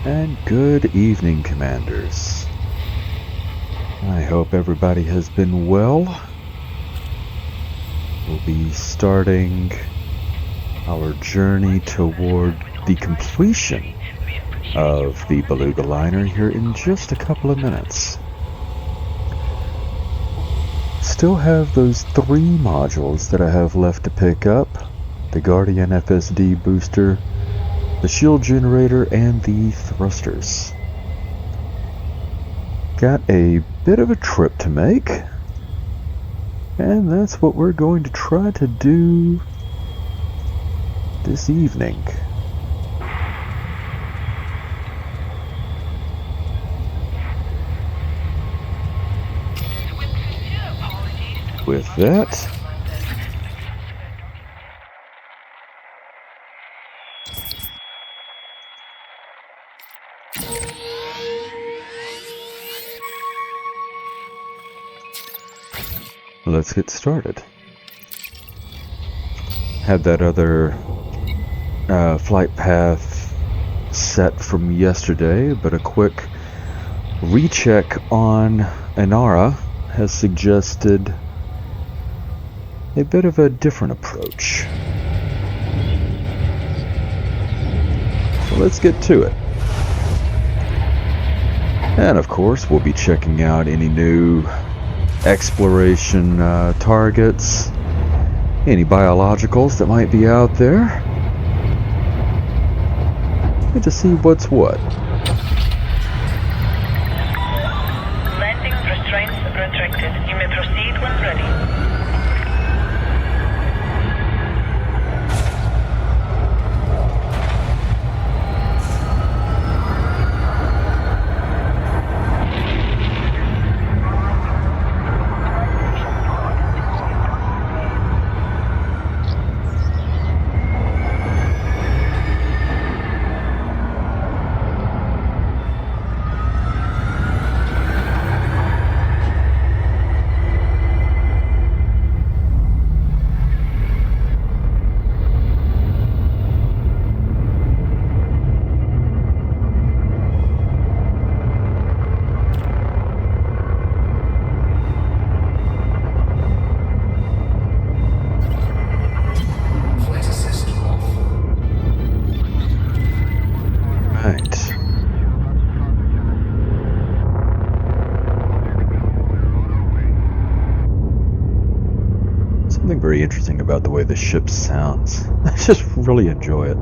And good evening, Commanders. I hope everybody has been well. We'll be starting our journey toward the completion of the Beluga Liner here in just a couple of minutes. Still have those 3 modules that I have left to pick up: the Guardian FSD booster, the shield generator, and the thrusters. Got a bit of a trip to make, and that's what we're going to try to do this evening. With that, let's get started. Had that other flight path set from yesterday, but a quick recheck on Inara has suggested a bit of a different approach. So let's get to it. And of course, we'll be checking out any new exploration targets, any biologicals that might be out there, and to see what's what. Landing restraints retracted. You may proceed when ready. Something very interesting about the way the ship sounds. I just really enjoy it.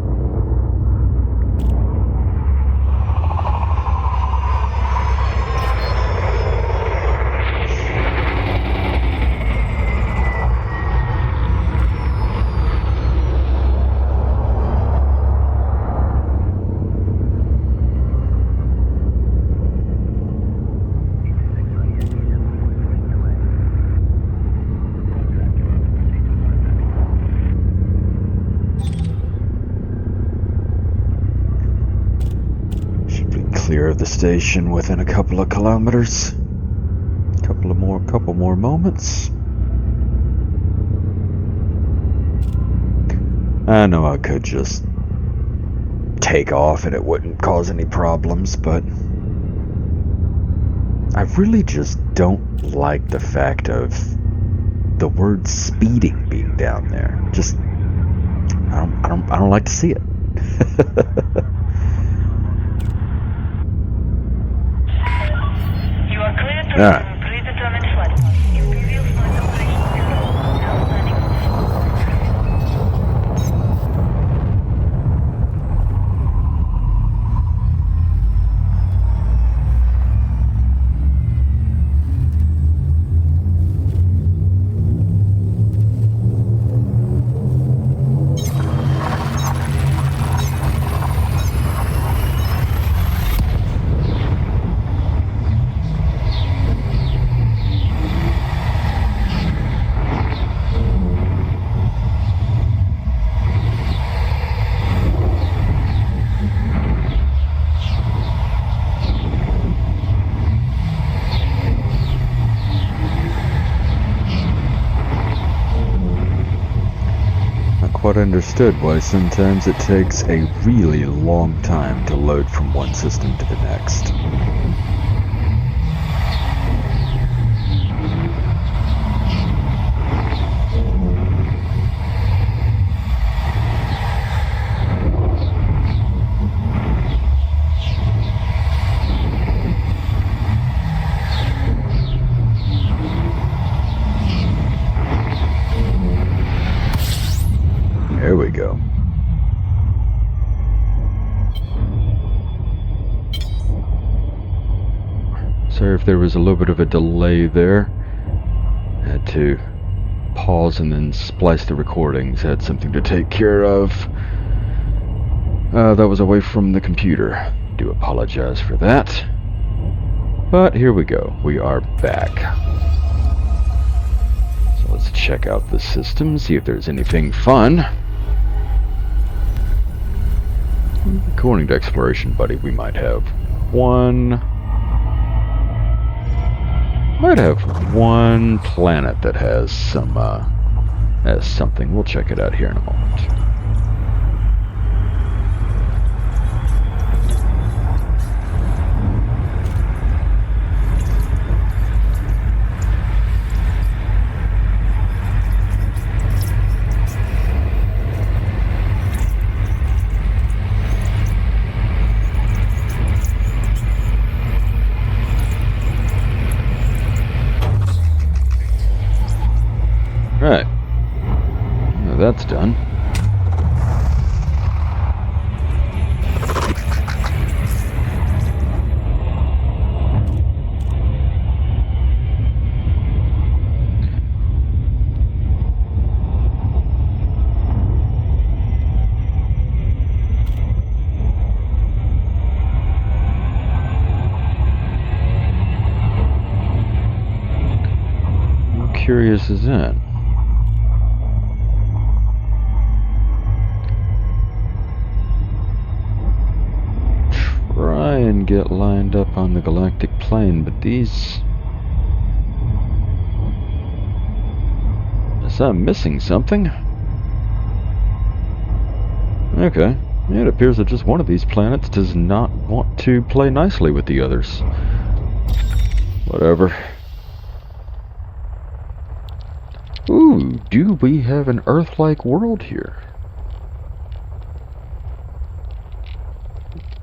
Clear of the station within a couple of kilometers. Couple more moments. I know I could just take off and it wouldn't cause any problems, but I really just don't like the fact of the word speeding being down there. Just I don't like to see it. You are clear to Alright. predetermined flight. Imperial Flight Operations Bureau. Now landing quite understood why sometimes it takes a really long time to load from one system to the next. There we go. Sorry if there was a little bit of a delay there. I had to pause and then splice the recordings. I had something to take care of. That was away from the computer. Do apologize for that. But here we go. We are back. So let's check out the system, see if there's anything fun. According to Exploration Buddy, we might have one planet that has some has something. We'll check it out here in a moment. Right. Now that's done. How curious is that? And get lined up on the galactic plane, but these... Is that missing something? Okay. Yeah, it appears that just one of these planets does not want to play nicely with the others. Whatever. Ooh, do we have an Earth-like world here?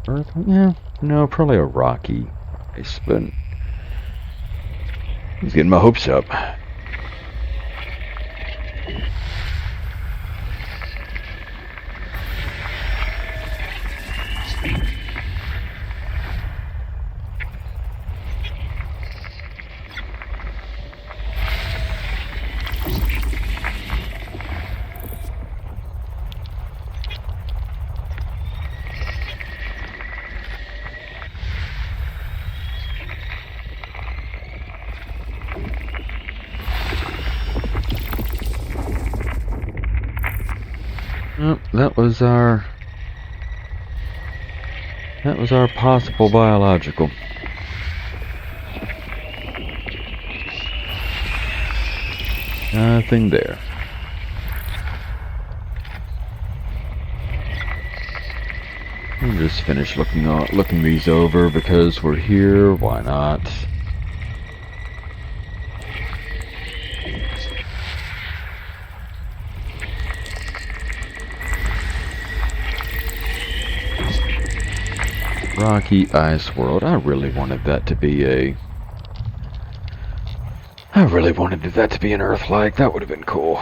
Earth? Yeah. No, probably a rocky place, but I was getting my hopes up. That was our possible biological. Nothing there. I'll just finish looking these over because we're here. Why not? Rocky Ice World. I really wanted that to be an Earth-like. That would have been cool.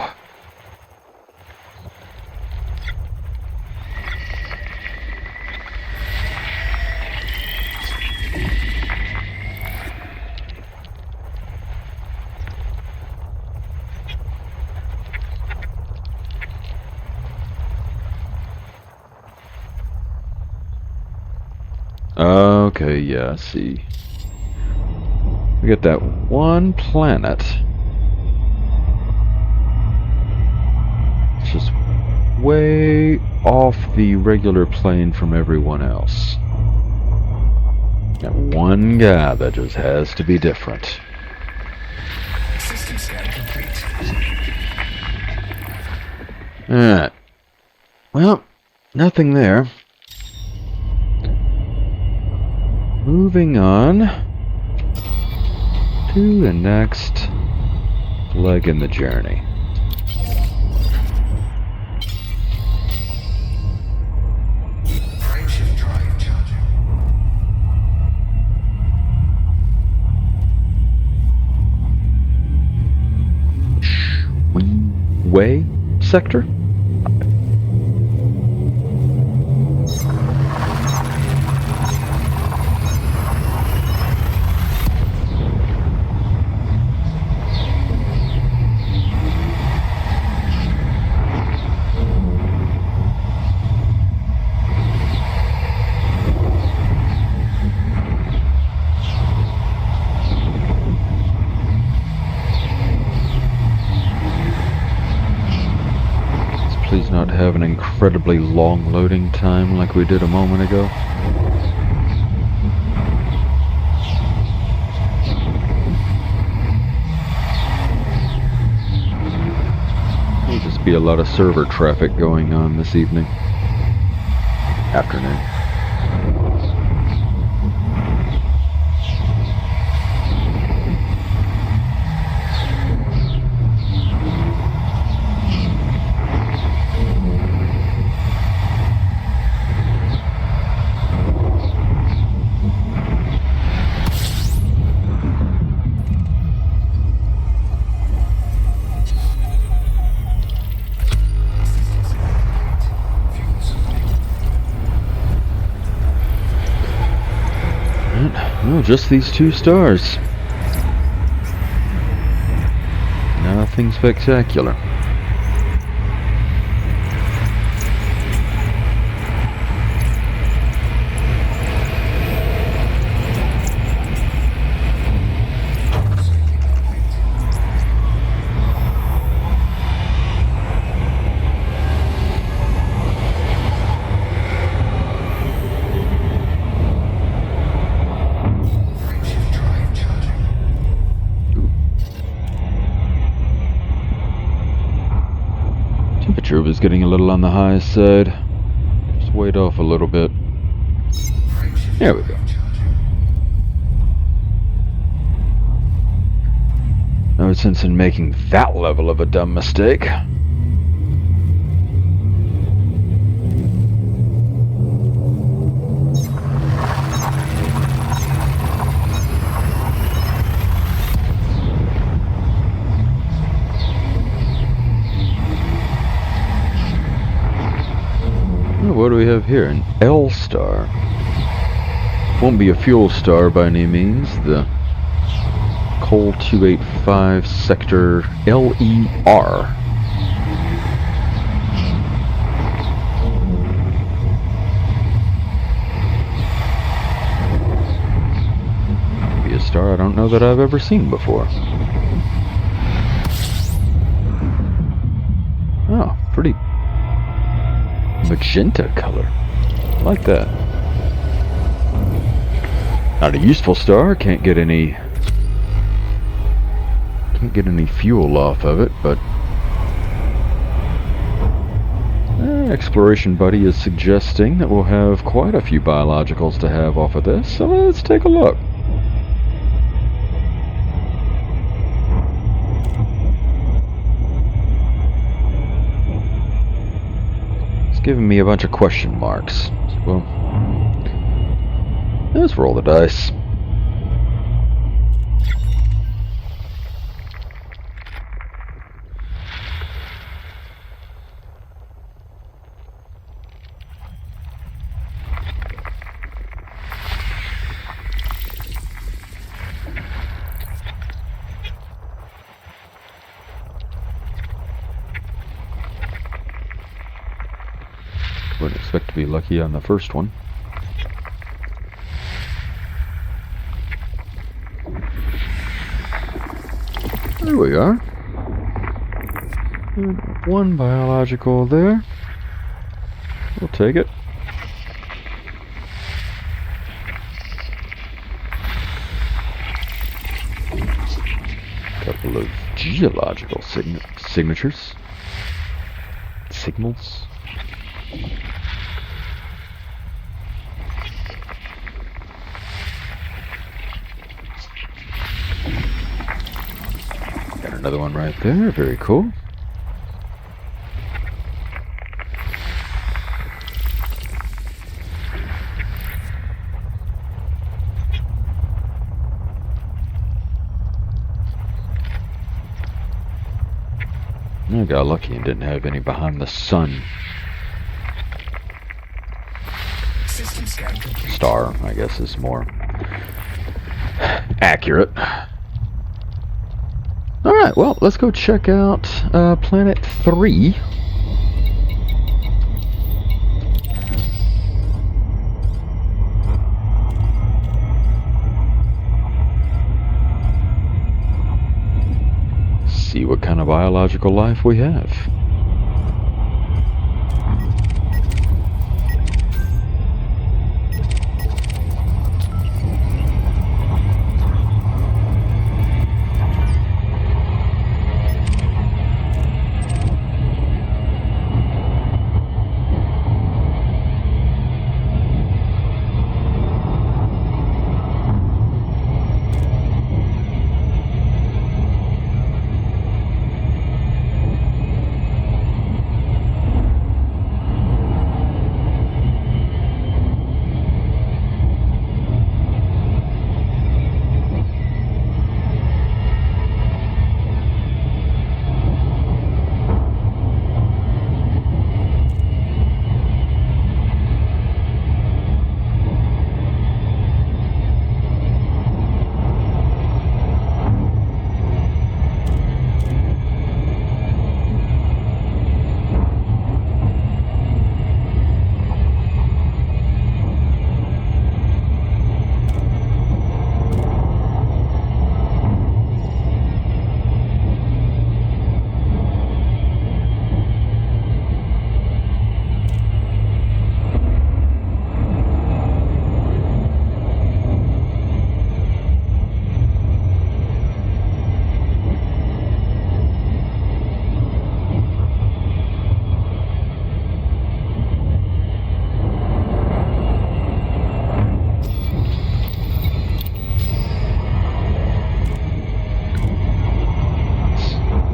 Okay, yeah, I see. We got that one planet. It's just way off the regular plane from everyone else. That one guy that just has to be different. System scan complete. Alright. Well, nothing there. Moving on to the next leg in the journey. Frameshift drive charging. Way sector? Please not have an incredibly long loading time like we did a moment ago. There'll just be a lot of server traffic going on this evening. Afternoon. No, just these 2 stars. Nothing spectacular. Temperature was getting a little on the high side. Just wait off a little bit. There we go. No sense in making that level of a dumb mistake. What do we have here? An L star. Won't be a fuel star by any means. The Col 285 sector LER. Be a star I don't know that I've ever seen before. Oh, pretty magenta color. I like that. Not a useful star, can't get any fuel off of it, but Exploration Buddy is suggesting that we'll have quite a few biologicals to have off of this, so let's take a look. Giving me a bunch of question marks. So, well, let's roll the dice. Wouldn't expect to be lucky on the first one. There we are. One biological there. We'll take it. Couple of geological signatures. Signals. another one right there. Very cool. I got lucky and didn't have any behind the sun. System scan complete. Star, I guess, is more accurate. Alright, well, let's go check out Planet 3. See what kind of biological life we have.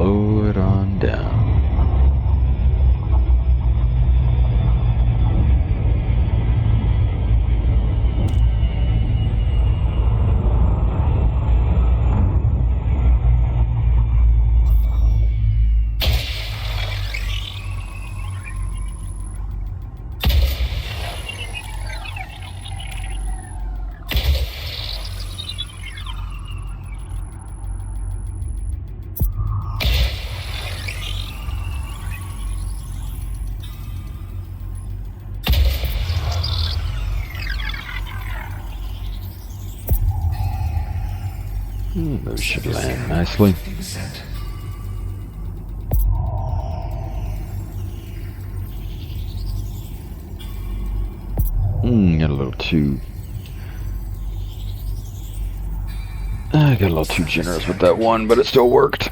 Slow it on down. Those should land nicely. Got a little too... I got a little too generous with that one, but it still worked.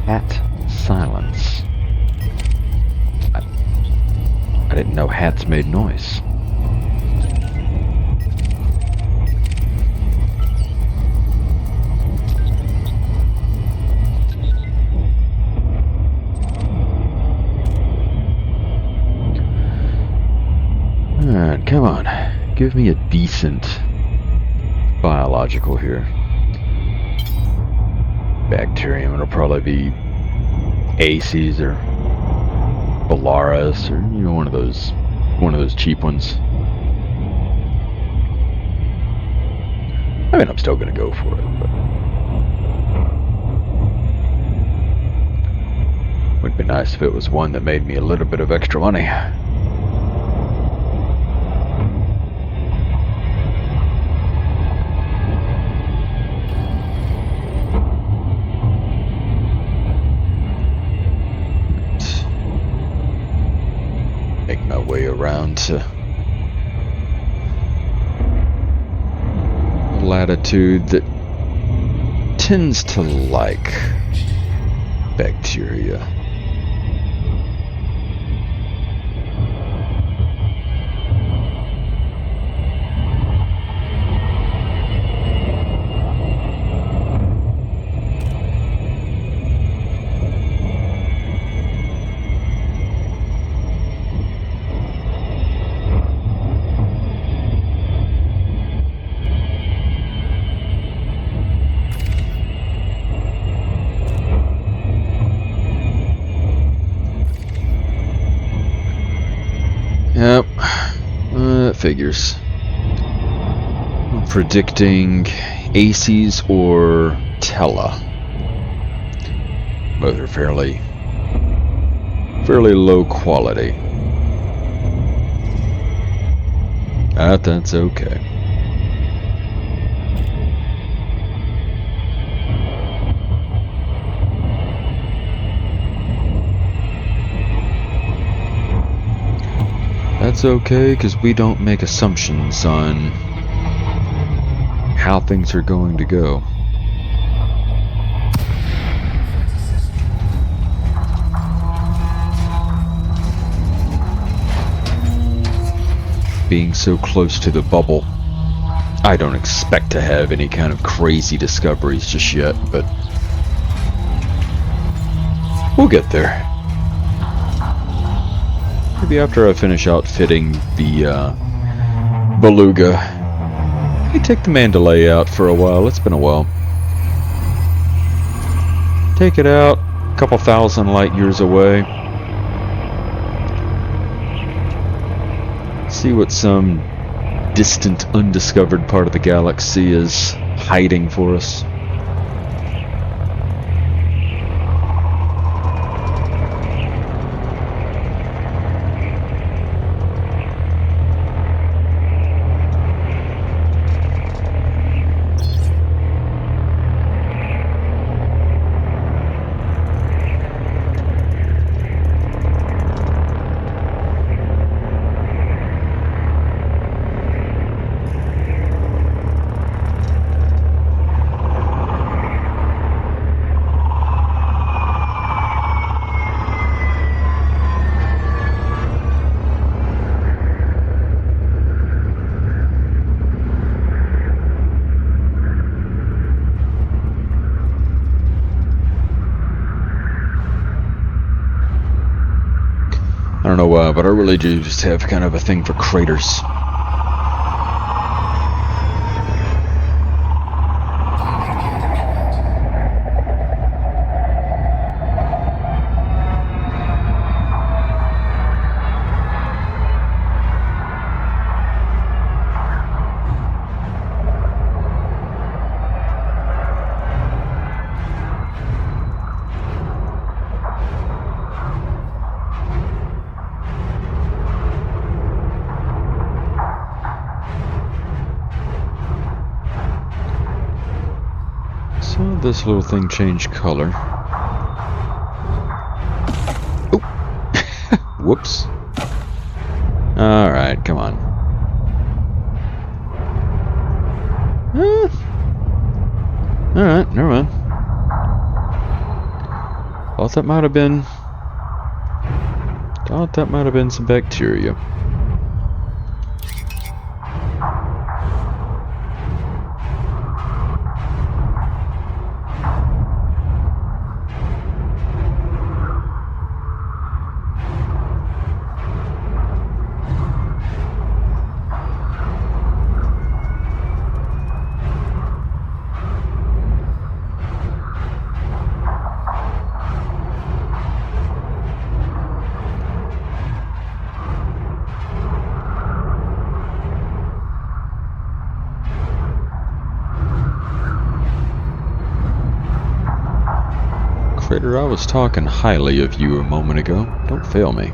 Hat silence. I didn't know hats made noise. Alright, come on. Give me a decent biological here. Bacterium, it'll probably be Aces or Belarus or one of those cheap ones. I mean, I'm still gonna go for it, but would be nice if it was one that made me a little bit of extra money. Make my way around to latitude that tends to like bacteria. Yep. That figures. I'm predicting Aces or Tella. Both are fairly low quality. That's okay. That's okay, because we don't make assumptions on how things are going to go. Being so close to the bubble, I don't expect to have any kind of crazy discoveries just yet, but we'll get there. Maybe after I finish outfitting the Beluga. Let me take the Mandalay out for a while. It's been a while. Take it out, a couple thousand light years away. See what some distant, undiscovered part of the galaxy is hiding for us. I don't know why, but I really do just have kind of a thing for craters. So this little thing changed color. Oh! Whoops. Alright, come on. Alright, never mind. Thought that might have been some bacteria. Crater, I was talking highly of you a moment ago. Don't fail me.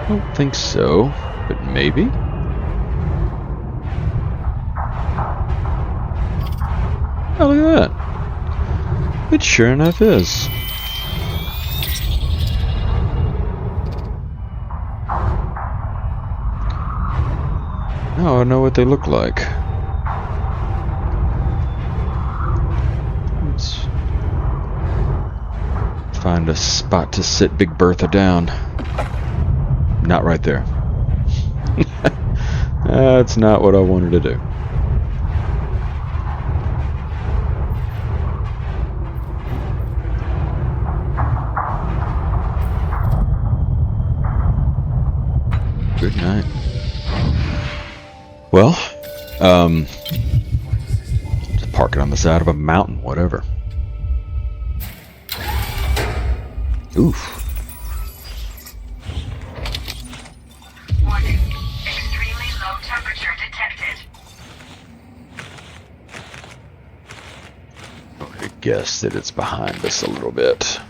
I don't think so, but maybe? Oh, look at that. It sure enough is. Now I know what they look like. Let's find a spot to sit Big Bertha down. Not right there. That's not what I wanted to do. Good night. Well, just park it on the side of a mountain, whatever. Oof. Warning. Extremely low temperature detected. I would guess that it's behind us a little bit.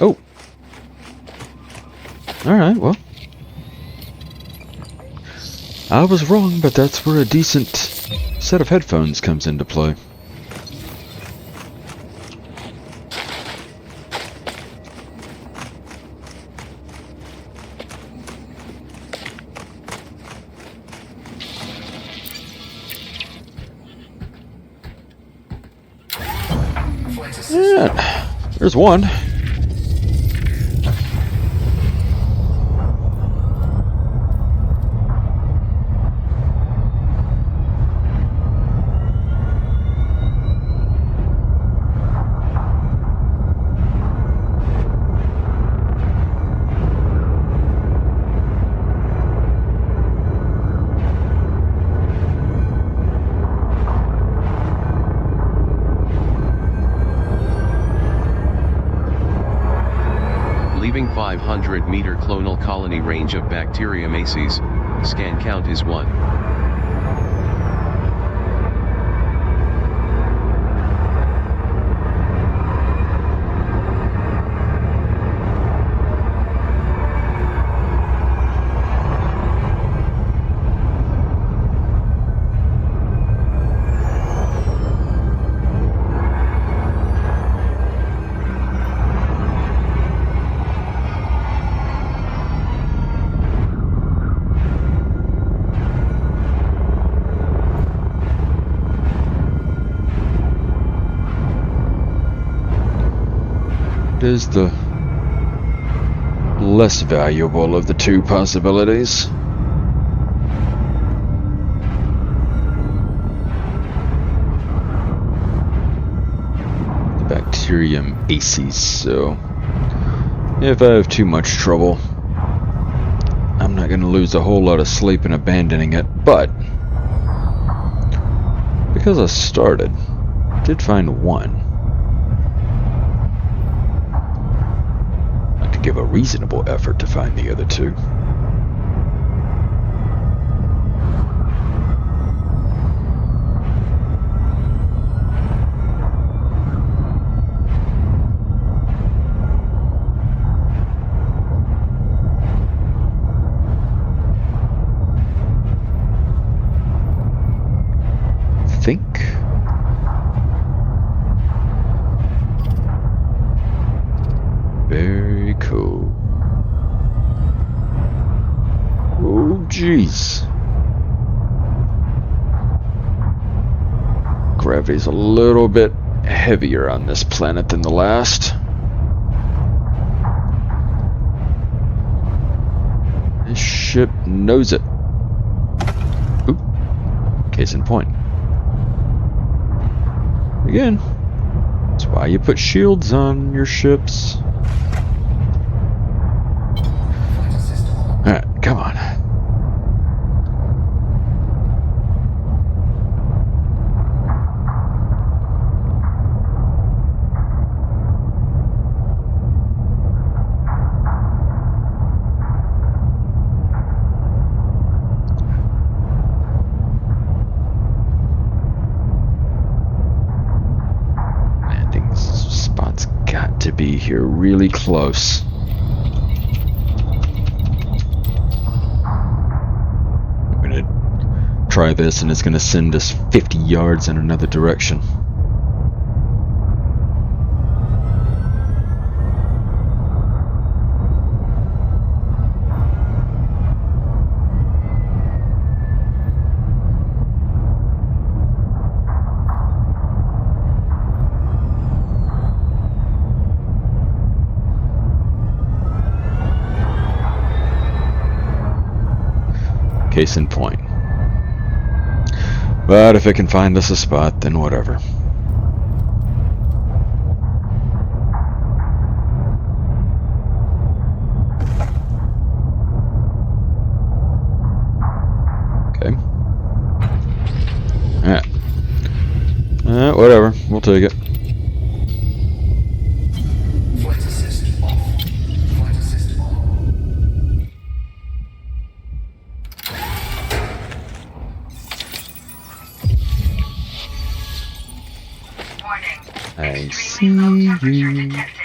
Oh. Alright, well. I was wrong, but that's where a decent set of headphones comes into play. Yeah, there's one. Leaving 500-meter clonal colony range of bacterium aces, scan count is 1. It is the less valuable of the two possibilities. The bacterium aces, so if I have too much trouble, I'm not going to lose a whole lot of sleep in abandoning it, but because I started, I did find one. Give a reasonable effort to find the other two. Think. Very cool. Oh, jeez. Gravity's a little bit heavier on this planet than the last. This ship knows it. Oop. Case in point. Again, that's why you put shields on your ships. Alright, come on. Landing spot's got to be here really close. try this and it's going to send us 50 yards in another direction. Case in point. But if it can find us a spot, then whatever. Okay. Alright. Whatever. We'll take it. Flight assist off. Flight assist on. Warning. I Extremely low temperature see you. detected.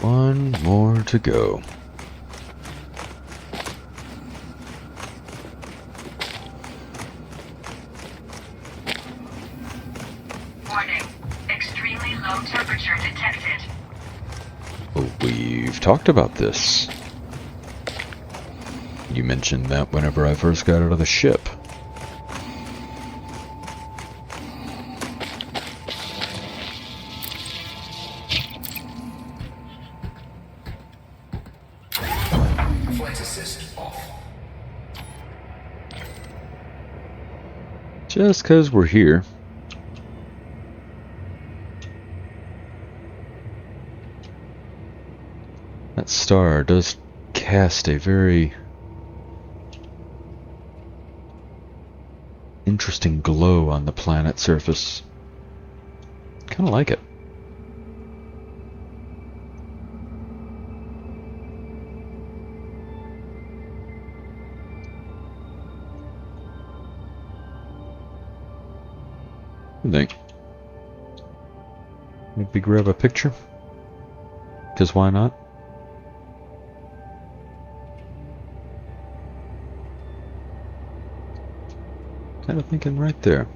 One more to go. Warning. Extremely low temperature detected. Oh, we've talked about this. You mentioned that whenever I first got out of the ship. Flight assist off. Just 'cause we're here. That star does cast a very interesting glow on the planet's surface. Kinda like it. What do you think? Maybe grab a picture? 'Cause why not? Kind of thinking right there.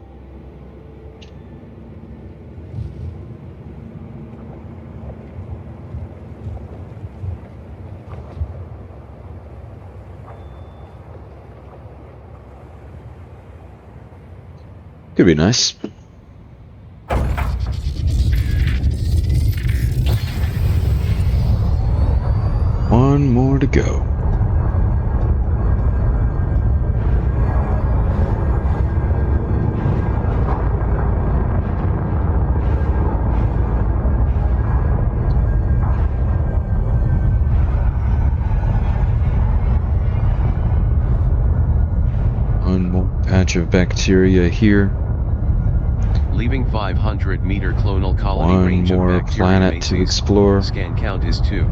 Could be nice. One more to go. One more patch of bacteria here. Leaving 500 meter clonal colony One range of more bacteria planet to maces. explore. Scan count is 2.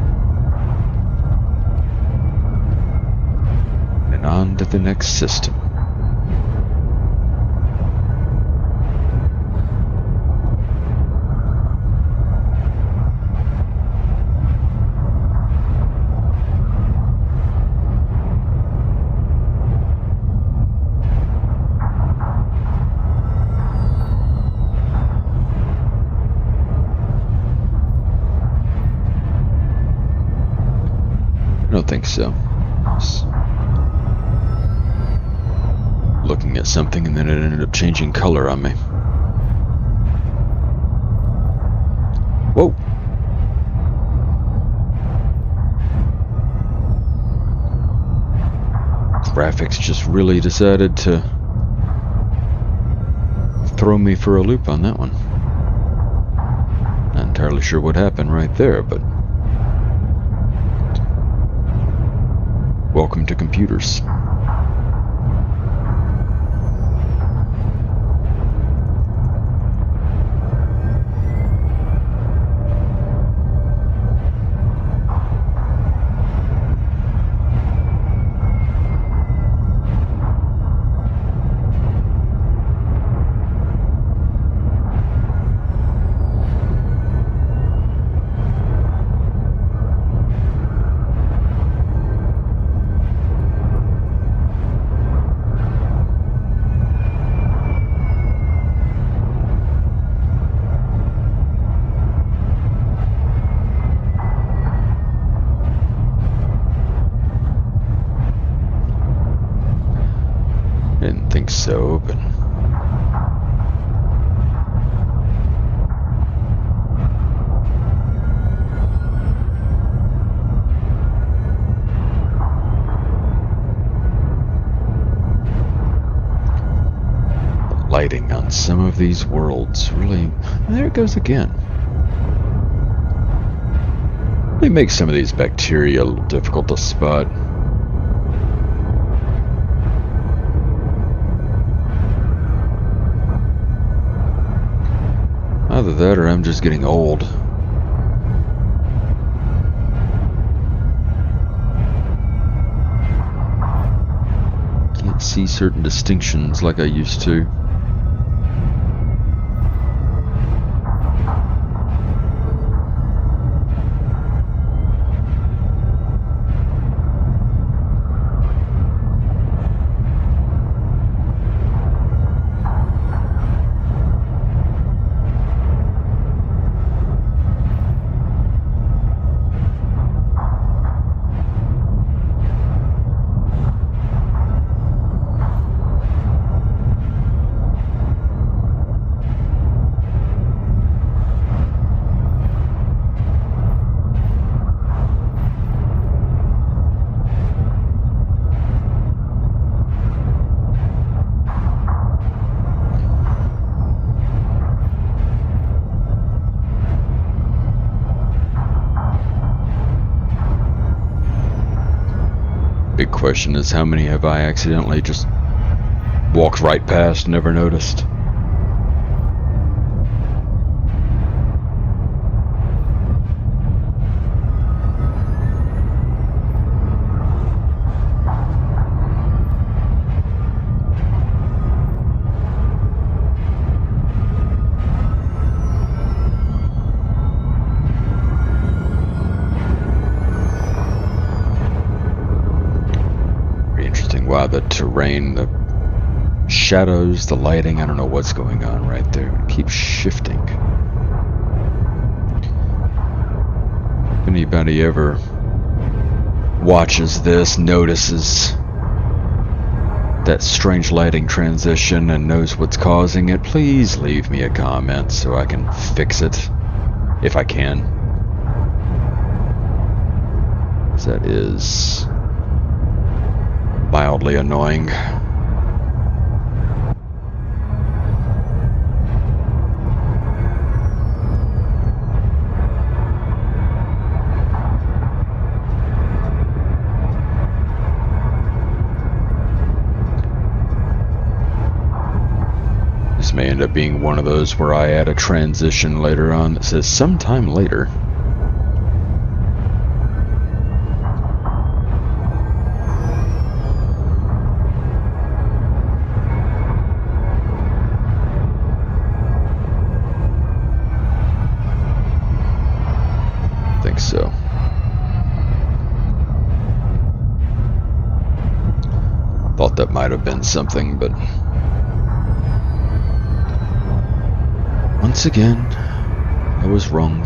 And on to the next system. I don't think so. Just looking at something and then it ended up changing color on me. Whoa! Graphics just really decided to throw me for a loop on that one. Not entirely sure what happened right there, but welcome to computers. Didn't think so, but the lighting on some of these worlds really, there it goes again. Really makes some of these bacteria a little difficult to spot. Either that or I'm just getting old. Can't see certain distinctions like I used to. Big question is, how many have I accidentally just walked right past, never noticed? Wow, the terrain, the shadows, the lighting, I don't know what's going on right there. It keeps shifting. If anybody ever watches this, notices that strange lighting transition and knows what's causing it, please leave me a comment so I can fix it, if I can. That is mildly annoying. This may end up being one of those where I add a transition later on that says sometime later. So thought that might have been something, but once again I was wrong.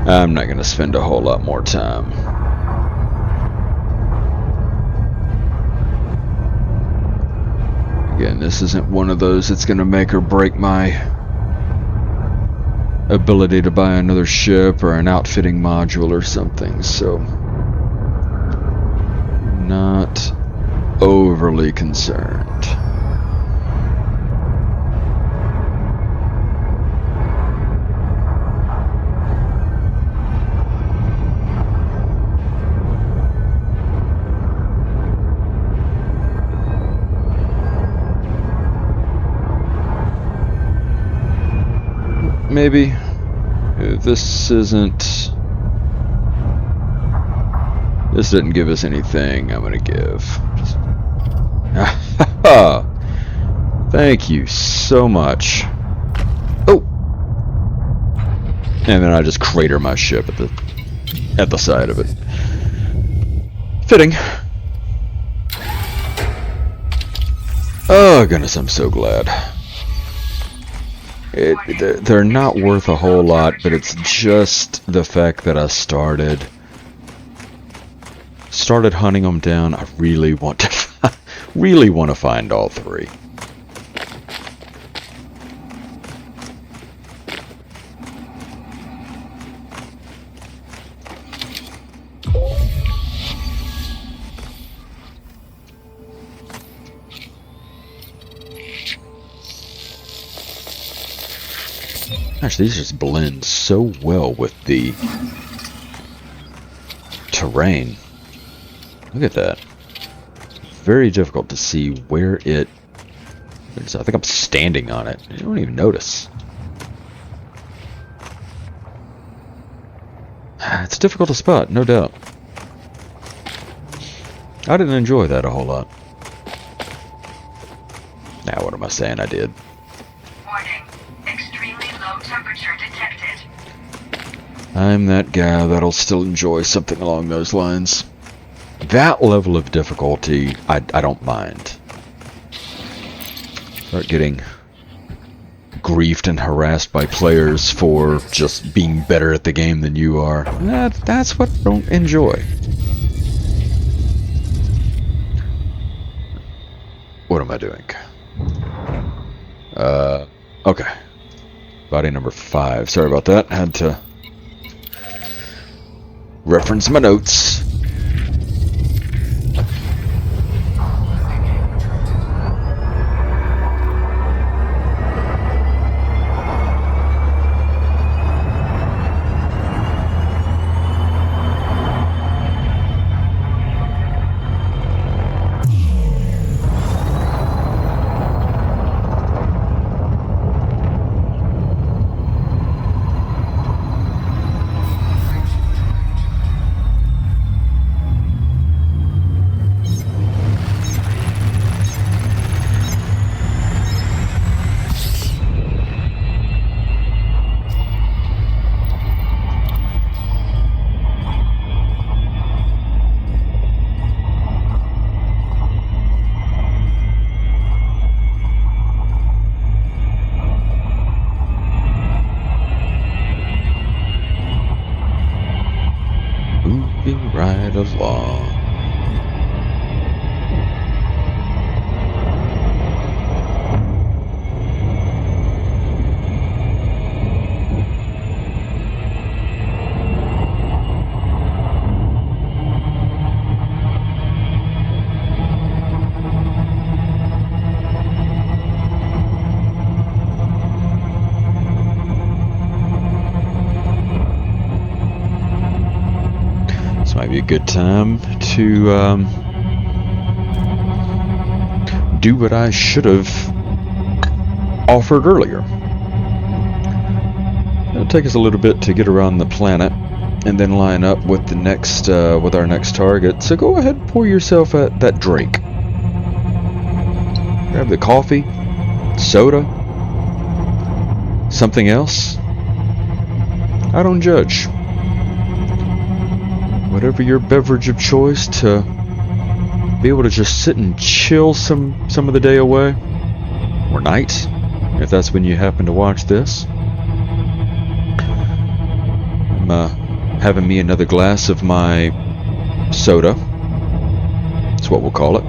I'm not going to spend a whole lot more time. And this isn't one of those that's gonna make or break my ability to buy another ship or an outfitting module or something, so not overly concerned. Maybe if this didn't give us anything I'm gonna give. Thank you so much. Oh, and then I just crater my ship at the side of it. Fitting. Oh goodness, I'm so glad. They're not worth a whole lot, but it's just the fact that I started hunting them down. I really want to find all three. Gosh, these just blend so well with the terrain. Look at that. Very difficult to see where it is. I think I'm standing on it. You don't even notice. It's difficult to spot, no doubt. I didn't enjoy that a whole lot. Now, what am I saying I did? I'm that guy that'll still enjoy something along those lines. That level of difficulty, I don't mind. Start getting griefed and harassed by players for just being better at the game than you are. That's what I don't enjoy. What am I doing? Okay. Body number 5. Sorry about that. Had to reference my notes. Right along. Might be a good time to do what I should have offered earlier. It'll take us a little bit to get around the planet and then line up with the next with our next target. So go ahead and pour yourself that drink. Grab the coffee, soda, something else. I don't judge. Whatever your beverage of choice, to be able to just sit and chill some of the day away, or night, if that's when you happen to watch this. I'm having me another glass of my soda. That's what we'll call it.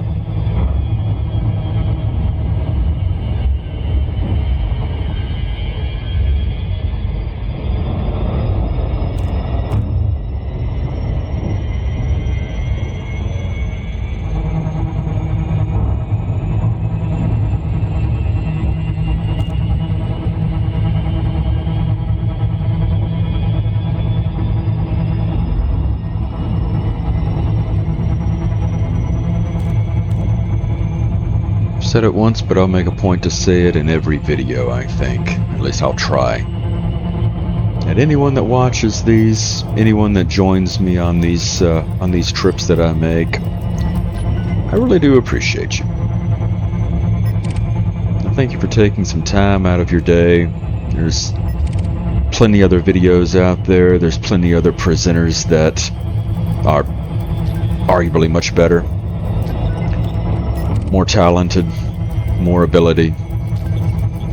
said it once, but I'll make a point to say it in every video, I think. At least I'll try. And anyone that watches these, anyone that joins me on these trips that I make, I really do appreciate you. And thank you for taking some time out of your day. There's plenty other videos out there. There's plenty other presenters that are arguably much better, more talented, more ability,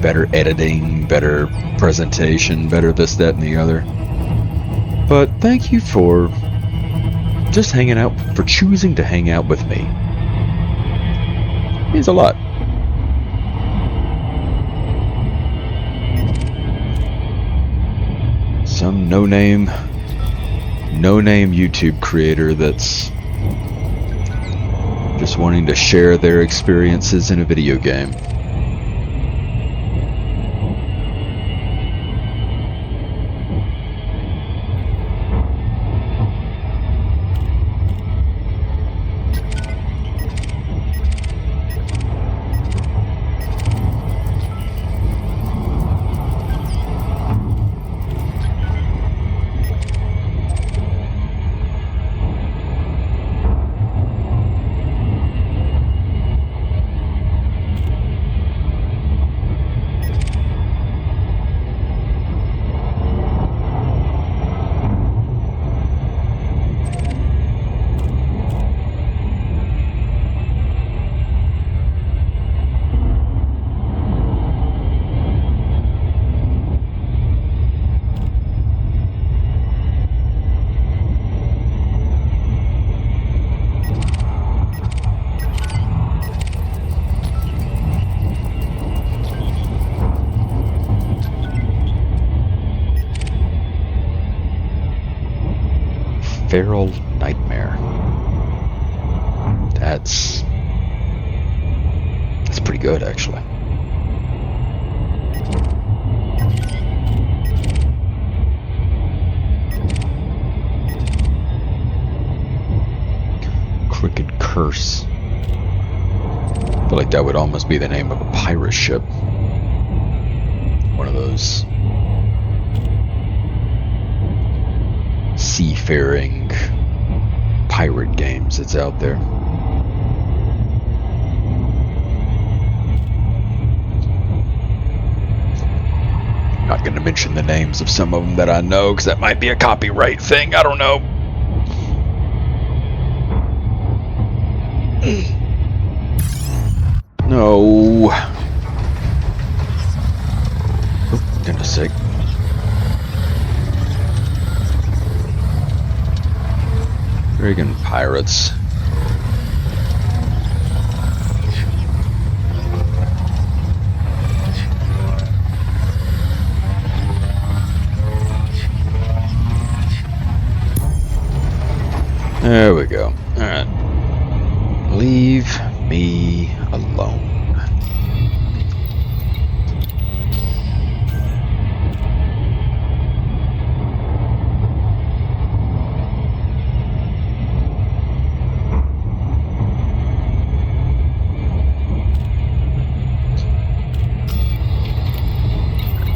better editing, better presentation, better this, that, and the other. But thank you for just hanging out, for choosing to hang out with me. It means a lot. Some no-name YouTube creator that's just wanting to share their experiences in a video game. Feral Nightmare. That's pretty good, actually. Crooked Curse. I feel like that would almost be the name of a pirate ship. One of those seafaring pirate games that's out there. Not going to mention the names of some of them that I know, because that might be a copyright thing. I don't know. No. Oh, goodness sake. Friggin' pirates. There we go. Alright. Leave me alone.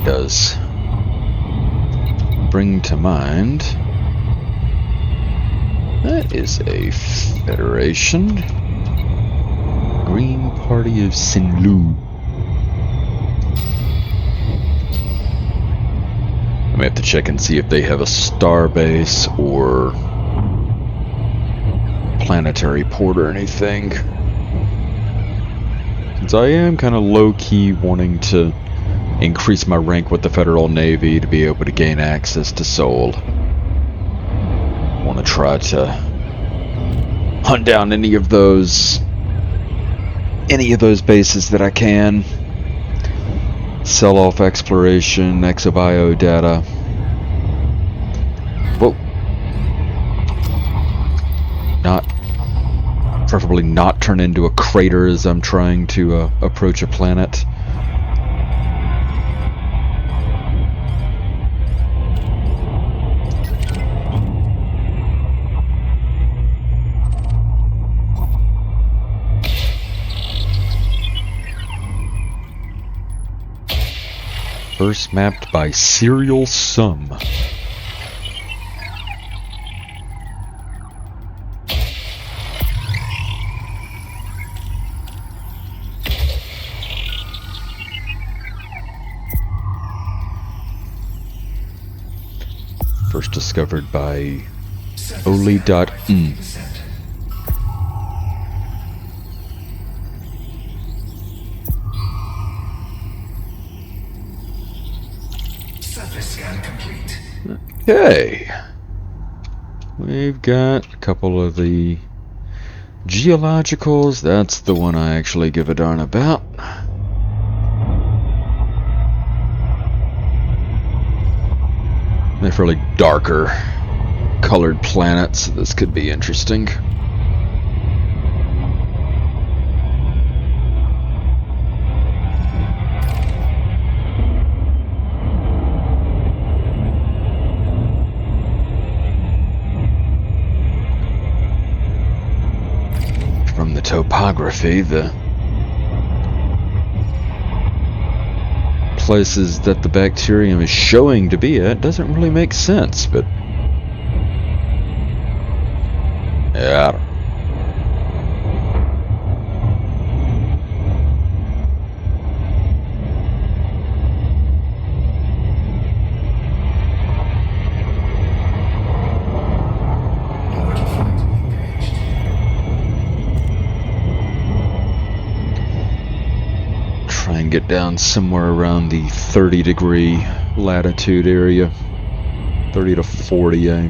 Does bring to mind that is a Federation Green Party of Sinlu. I may have to check and see if they have a star base or planetary port or anything, since I am kind of low-key wanting to increase my rank with the Federal Navy to be able to gain access to Seoul. I want to try to hunt down any of those bases that I can. Sell off exploration, exobio data. Whoa. Preferably not turn into a crater as I'm trying to approach a planet. First mapped by serial sum. First discovered by Oli.m. Surface scan complete. Okay. We've got a couple of the geologicals. That's the one I actually give a darn about. They're fairly darker colored planets, so this could be interesting. From the topography, the places that the bacterium is showing to be at doesn't really make sense, but yeah, I don't know. Orbital flight engaged. Try and get down somewhere around the 30-degree latitude area. 30 to 40, I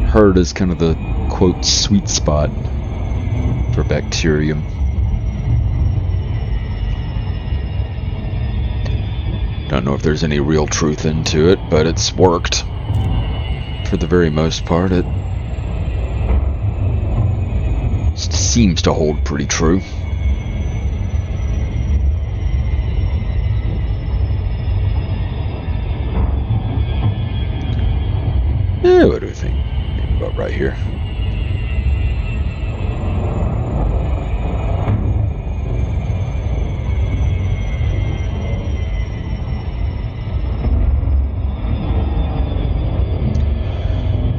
heard, is kind of the, quote, sweet spot for bacterium. Don't know if there's any real truth into it, but it's worked. For the very most part, it seems to hold pretty true. Yeah, what do we think? Maybe about right here.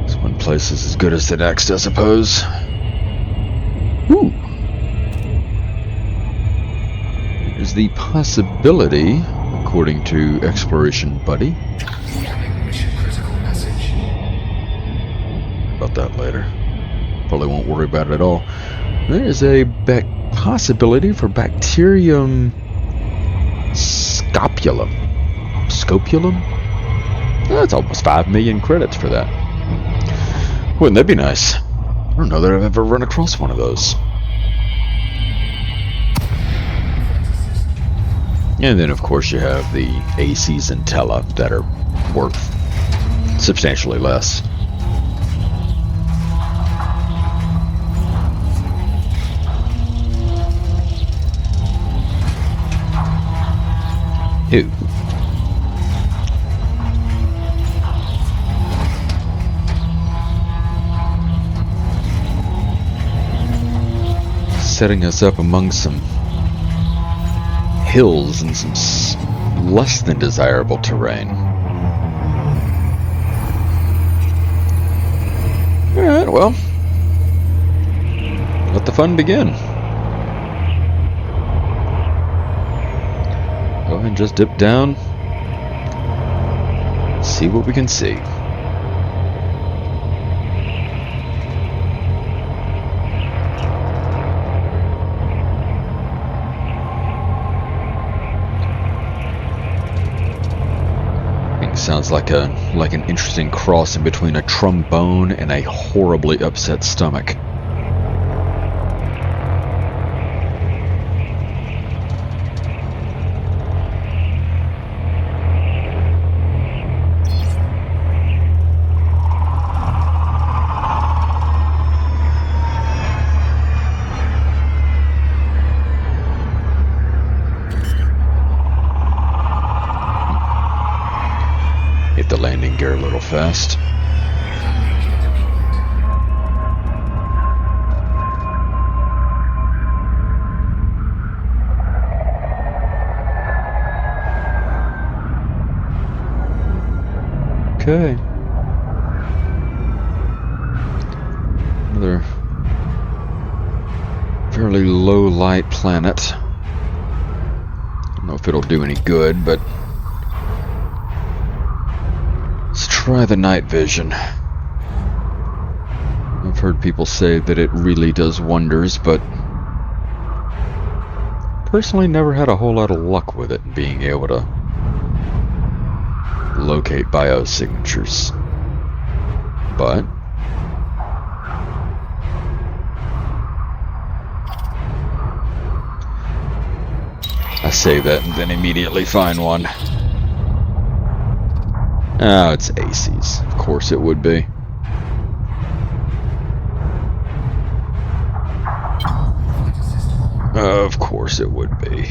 This one place is as good as the next, I suppose. Ooh. There's the possibility, according to Exploration Buddy. Incoming mission critical message. About that later. Probably won't worry about it at all. There's a possibility for bacterium scopulum. Scopulum? That's almost 5 million credits for that. Wouldn't that be nice? I don't know that I've ever run across one of those. And then, of course, you have the ACs and Tela that are worth substantially less. Ew. Setting us up among some hills and some less than desirable terrain. Alright, well, let the fun begin. Go ahead and just dip down, see what we can see. Sounds like an interesting cross in between a trombone and a horribly upset stomach. Hit the landing gear a little fast. Okay. Another fairly low light planet. I don't know if it'll do any good, but let's try the night vision. I've heard people say that it really does wonders, but personally never had a whole lot of luck with it, being able to locate biosignatures. But I say that and then immediately find one. Ah, it's ACs. Of course it would be. Of course it would be.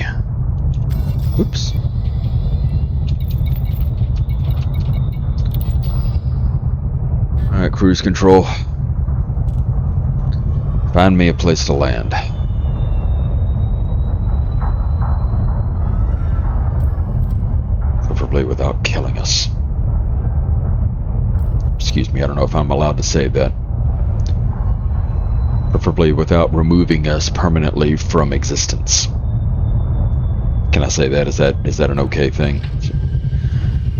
Oops. Alright, cruise control. Find me a place to land. Preferably without killing us. Excuse me, I don't know if I'm allowed to say that. Preferably without removing us permanently from existence. Can I say that? Is that an okay thing?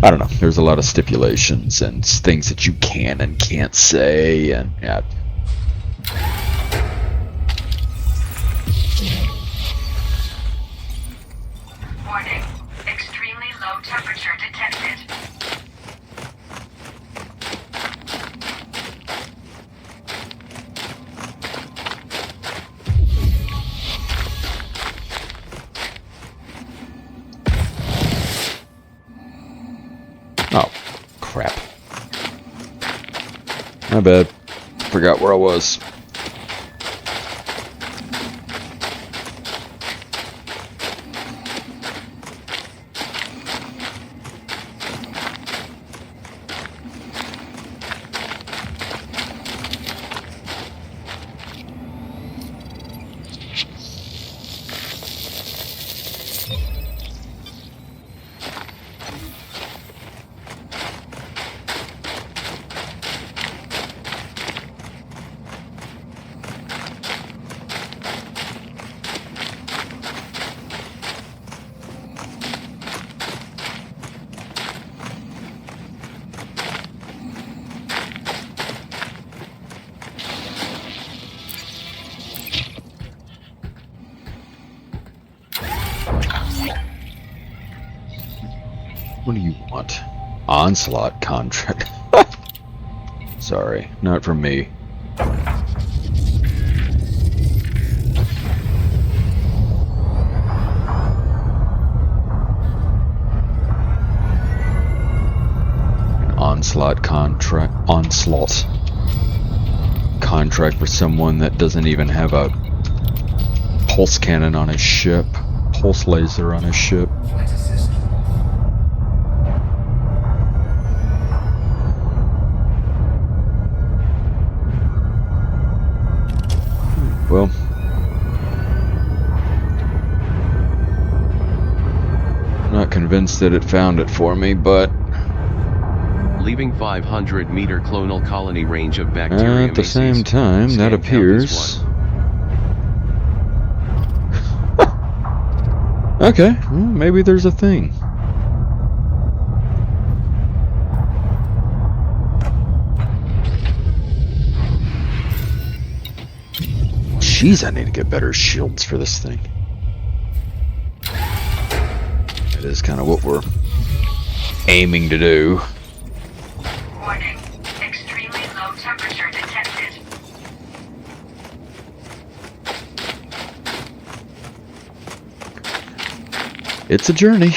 I don't know. There's a lot of stipulations and things that you can and can't say, and yeah. Warning. Extremely low temperature detected. Oh, crap. My bad. Forgot where I was. What do you want? Onslaught contract. Sorry, not from me. An onslaught contract for someone that doesn't even have a pulse cannon on his ship, pulse laser on his ship. Flight assist. Well, not convinced that it found it for me, but Leaving 500-meter clonal colony range of bacteria. at the same time, that appears. Okay, well, maybe there's a thing. Jeez, I need to get better shields for this thing. That is kind of what we're aiming to do. Warning. Extremely low temperature detected. It's a journey.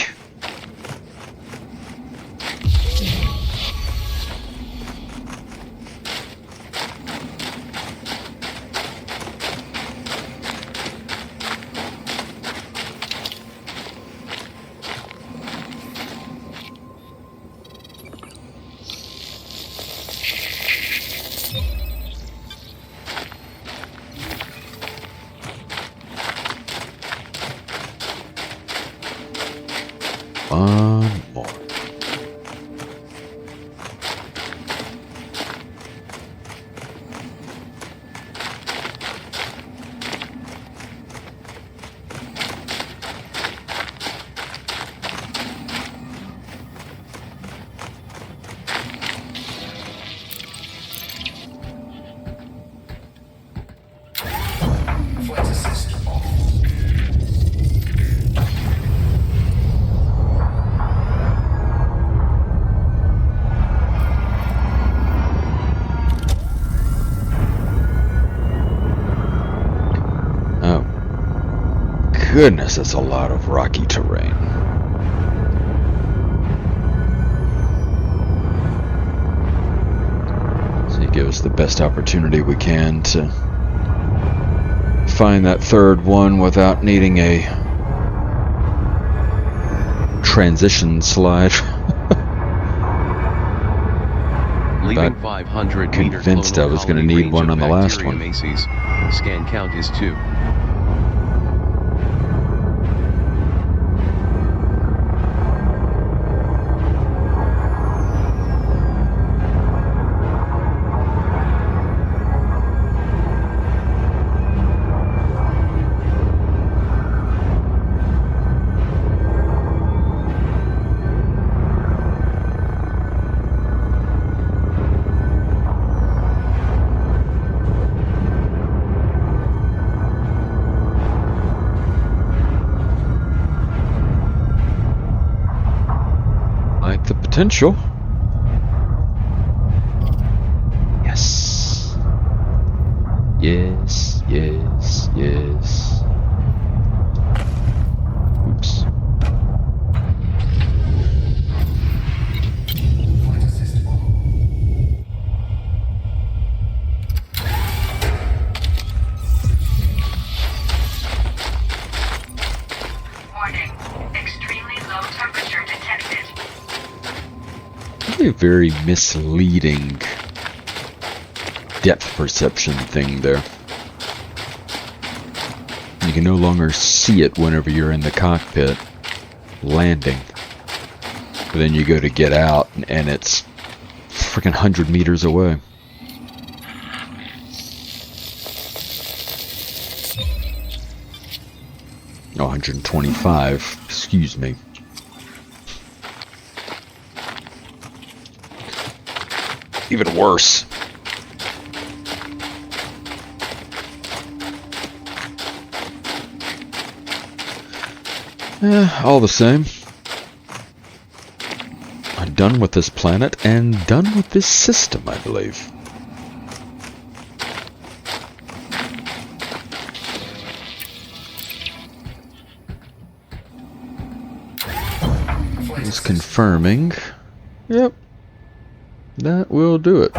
One more. goodness, that's a lot of rocky terrain. So you give us the best opportunity we can to find that third one without needing a transition slide. Leaving 500 meter convinced I was going to need one on the last one. Macy's. Scan count is 2. Like the potential. Yes. Yes, yes, yes. Oops. Flight assist on. Warning. Extremely low temperature detected. A very misleading depth perception thing there. You can no longer see it whenever you're in the cockpit landing. But then you go to get out and it's freaking 100 meters away. Oh, 125, excuse me. Even worse. All the same. I'm done with this planet and done with this system, I believe. It's confirming. Yep. That will do it.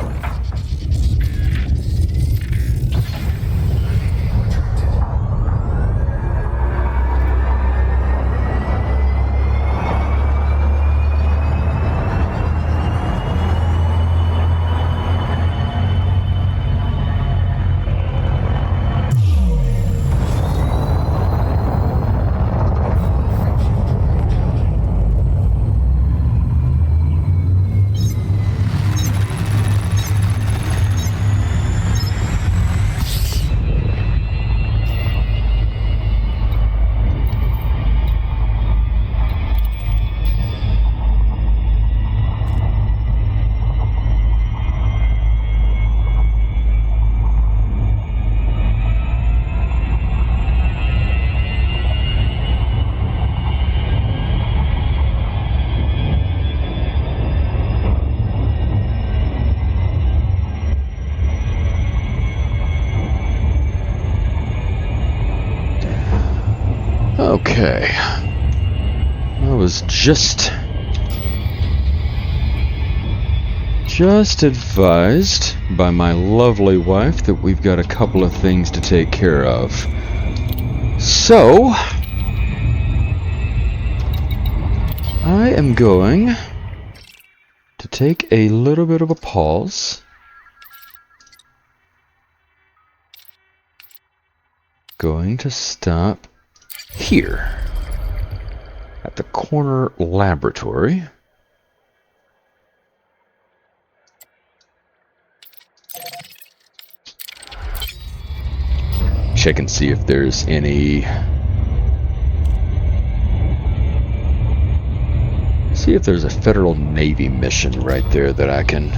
Okay. I was just advised by my lovely wife that we've got a couple of things to take care of. So, I am going to take a little bit of a pause. Going to stop here at the corner laboratory. Check and see if there's any. See if there's a Federal Navy mission right there that I can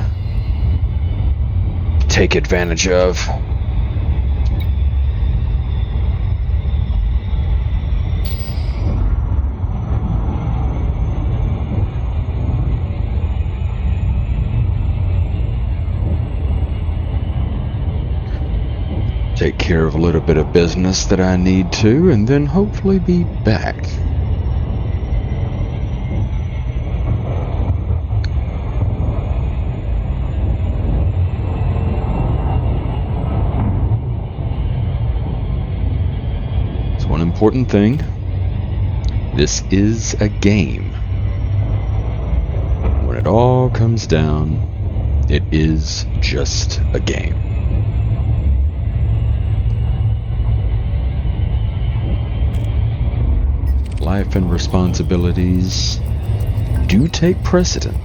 take advantage of. Take care of a little bit of business that I need to, and then hopefully be back. So one important thing, this is a game. When it all comes down, it is just a game. Life and responsibilities do take precedent.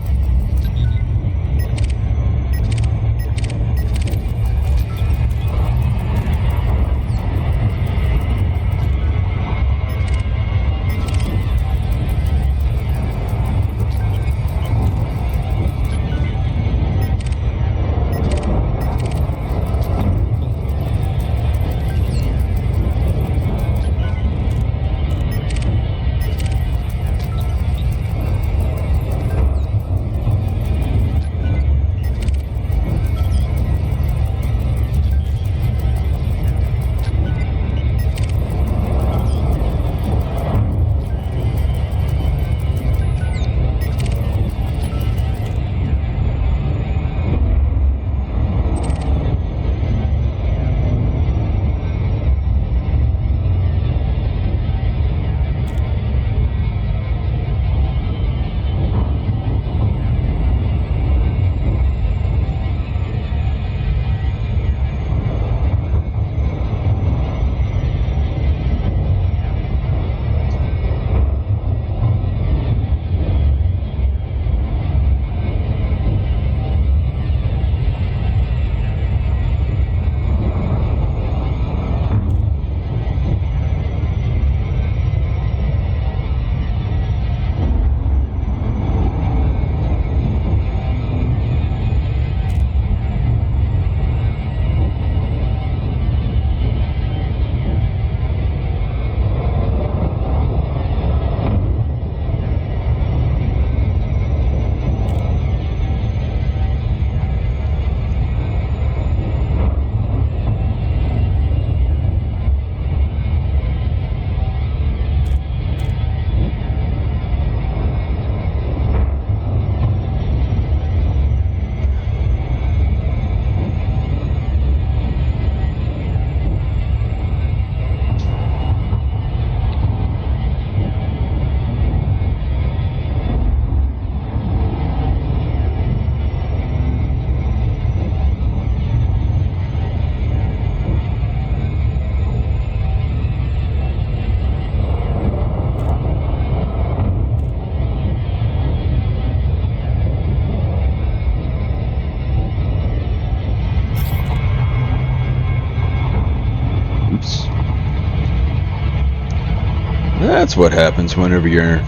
That's what happens whenever you're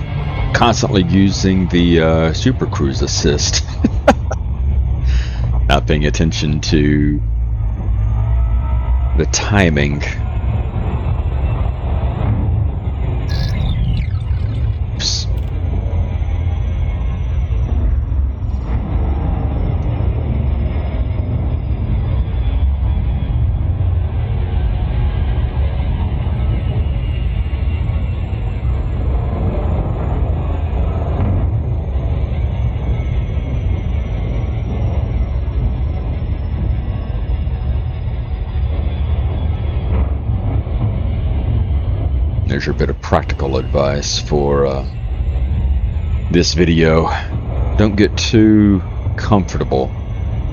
constantly using the Super Cruise Assist. Not paying attention to the timing. Oops. There's your bit of practical advice for this video. Don't get too comfortable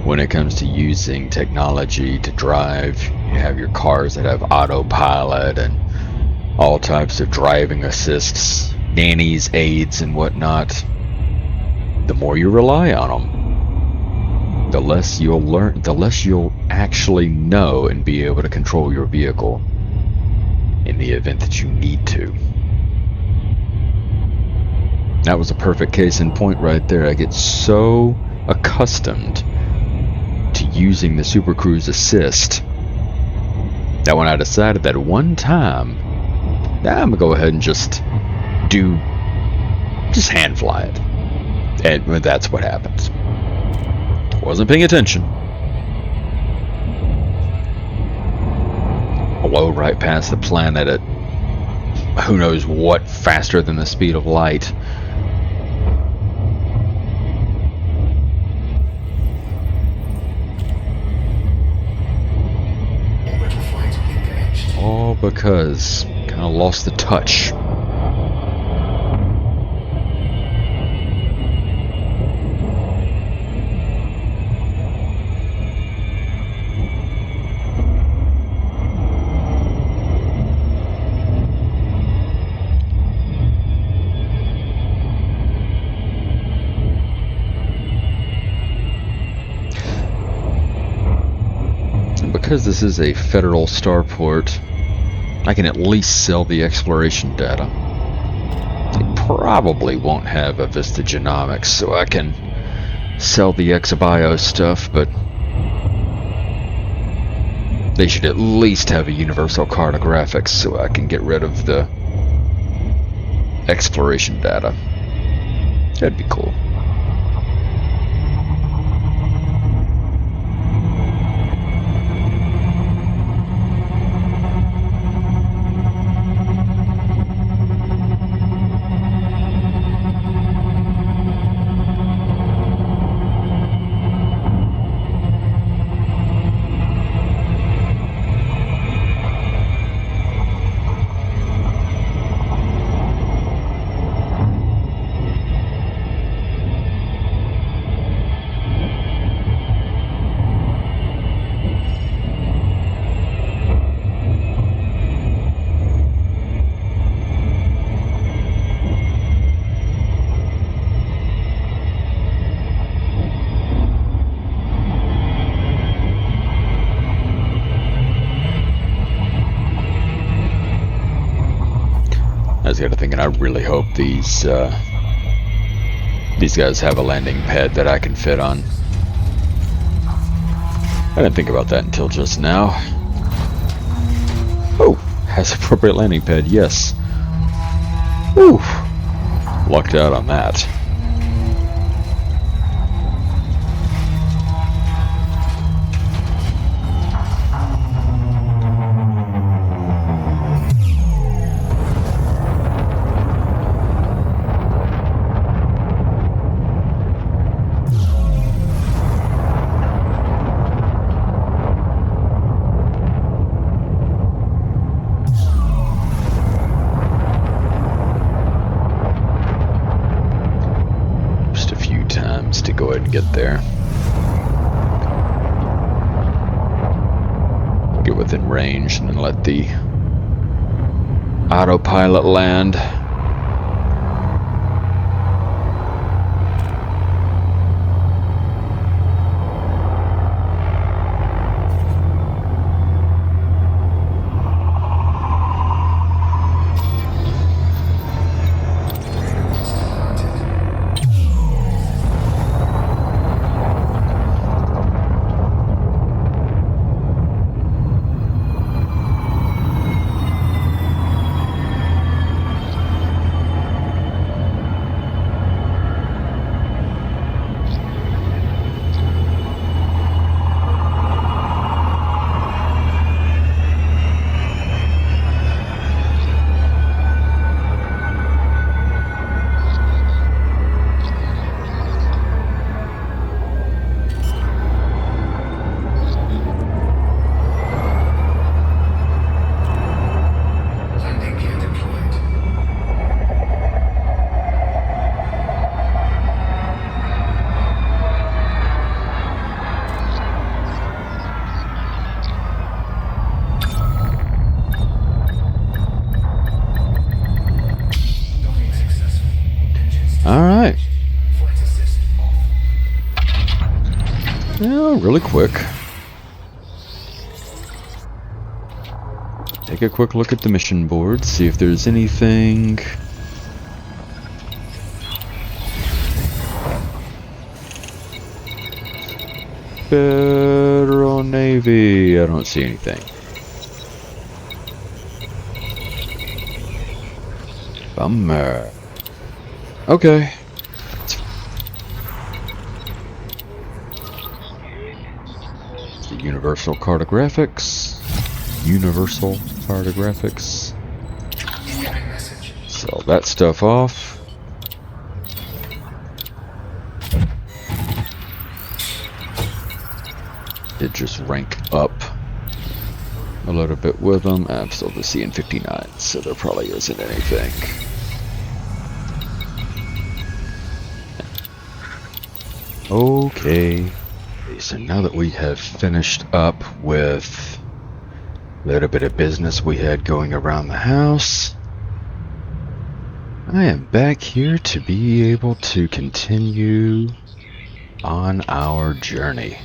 when it comes to using technology to drive. You have your cars that have autopilot and all types of driving assists, nannies, aids, and whatnot. The more you rely on them, the less you'll learn, the less you'll actually know and be able to control your vehicle in the event that you need to. That was a perfect case in point right there. I get so accustomed to using the Super Cruise Assist that when I decided that one time, I'm gonna go ahead and just hand fly it. And that's what happens. Wasn't paying attention. blow right past the planet at who knows what, faster than the speed of light. Orbital flight engaged. All because kind of lost the touch. Because this is a federal starport, I can at least sell the exploration data. They probably won't have a Vista Genomics, so I can sell the exobio stuff, but they should at least have a universal cartographics so I can get rid of the exploration data. That'd be cool. I was kind of thinking, I really hope these guys have a landing pad that I can fit on. I didn't think about that until just now. Oh, has appropriate landing pad, yes. Whew, lucked out on that. To go ahead and get there. Get within range and then let the autopilot land. Alright. Yeah, really quick. Take a quick look at the mission board, see if there's anything. Federal Navy, I don't see anything. Bummer. Okay. The universal cartographics. universal photographics. Incoming message. Sell that stuff off. Did just rank up a little bit with them. I'm still just seeing 59, so there probably isn't anything. Okay. So now that we have finished up with a little bit of business we had going around the house, I am back here to be able to continue on our journey.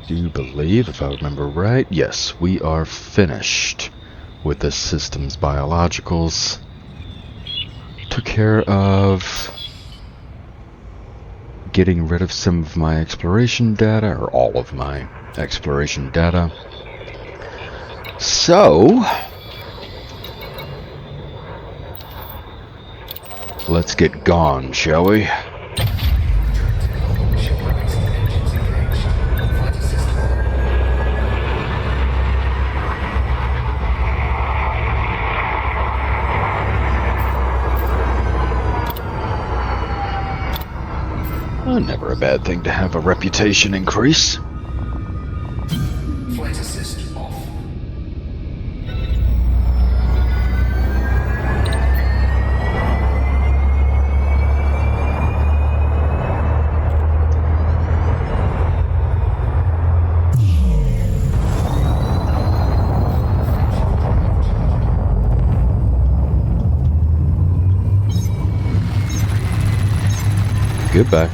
Do believe, if I remember right, yes, we are finished with the systems biologicals. Took care of getting rid of some of my exploration data, or all of my exploration data. So, let's get gone, shall we? Ship weapons and engines engaged. Flight assistant. Oh, never a bad thing to have a reputation increase. Flight assist off. Goodbye.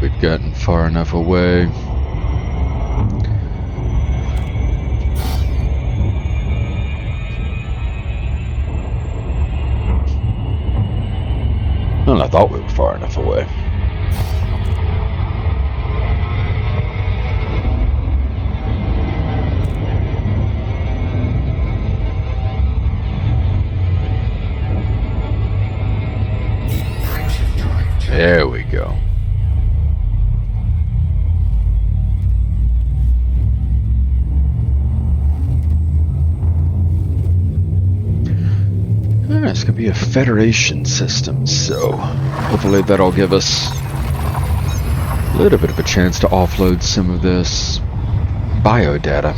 We've gotten far enough away. Well, I thought we were far enough away. Frameshift drive check. There we go. It's going to be a Federation system, so hopefully that'll give us a little bit of a chance to offload some of this biodata.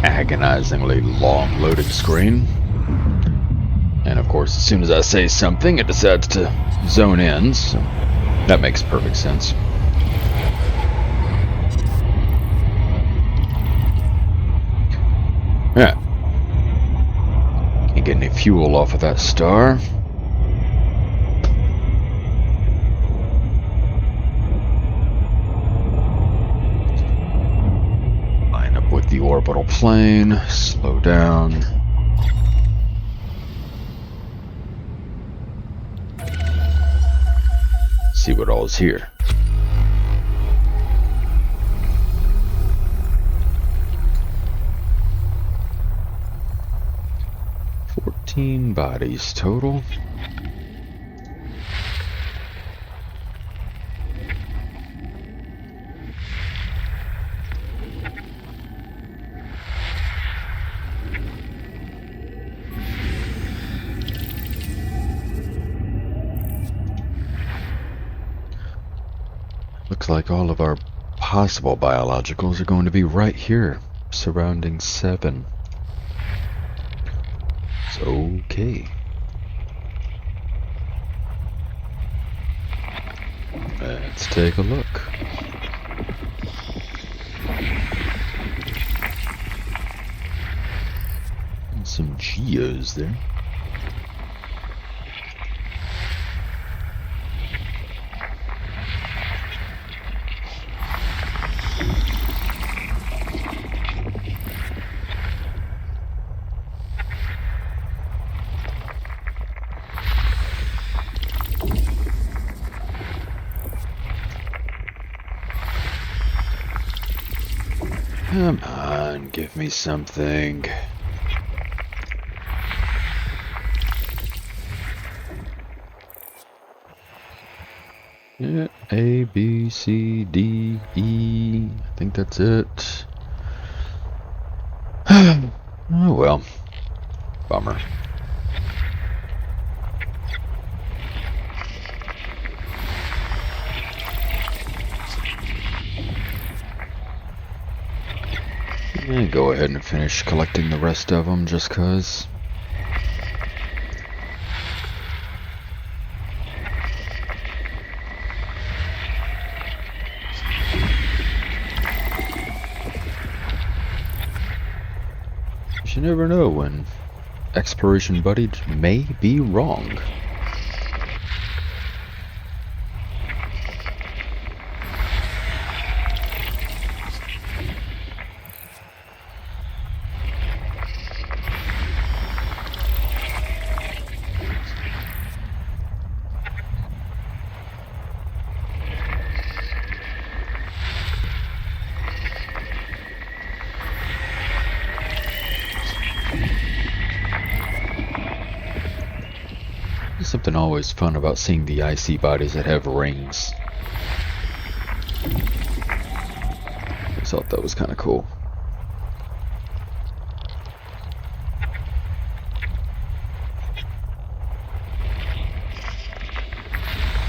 Agonizingly long loading screen. And of course, as soon as I say something, it decides to zone in, so that makes perfect sense. Yeah. Can't get any fuel off of that star. The orbital plane, slow down. See what all's here. Bodies total. Looks like all of our possible biologicals are going to be right here, surrounding 7. Okay. Let's take a look. And some geos there. Come on, give me something. Yeah, A, B, C, D, E. I think that's it. Oh well. Bummer. Go ahead and finish collecting the rest of them just cause. You never know when exploration buddy may be wrong. Something always fun about seeing the icy bodies that have rings. I thought that was kind of cool.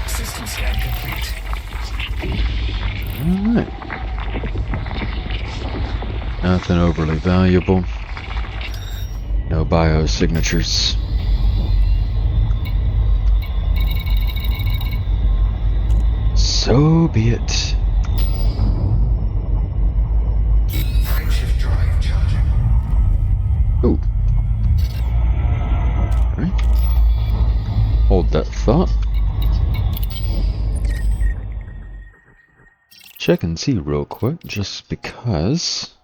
System scan complete. Alright. Nothing overly valuable. No biosignatures. So be it. Prime shift drive charging. Oh. Alright. Hold that thought. Check and see real quick, just because.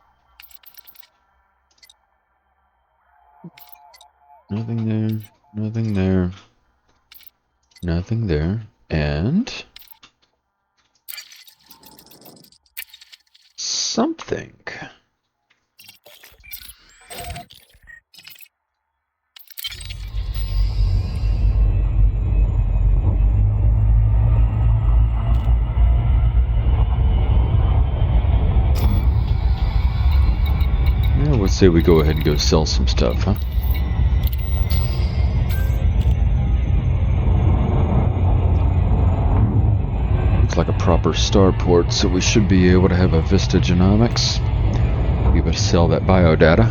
Nothing there, nothing there, nothing there, and something. Yeah, let's say we go ahead and go sell some stuff, huh? Looks like a proper starport, so we should be able to have a Vista Genomics. Be able to sell that biodata.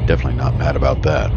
Definitely not mad about that.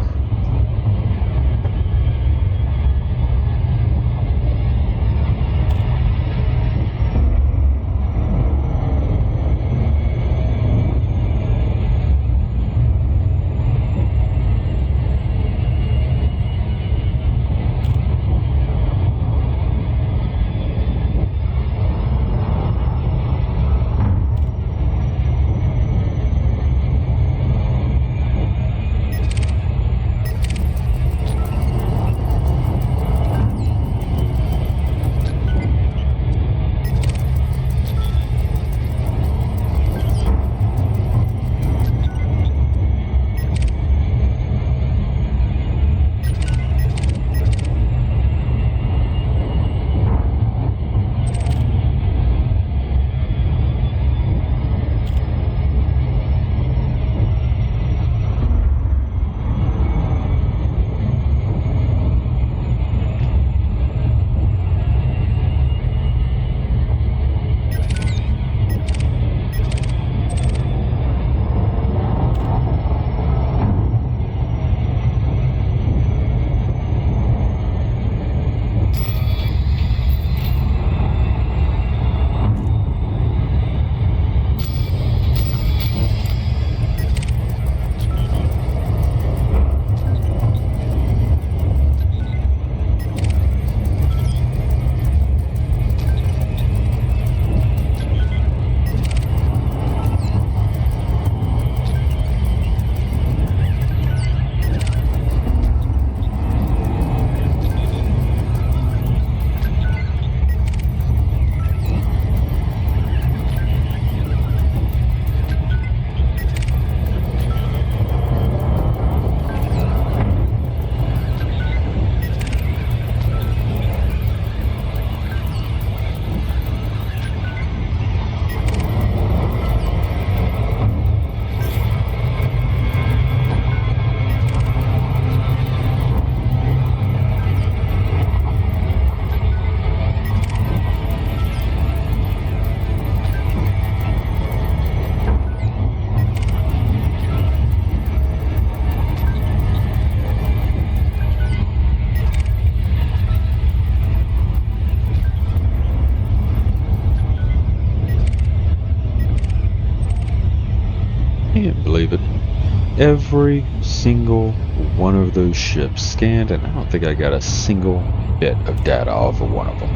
every single one of those ships scanned, and I don't think I got a single bit of data off of one of them.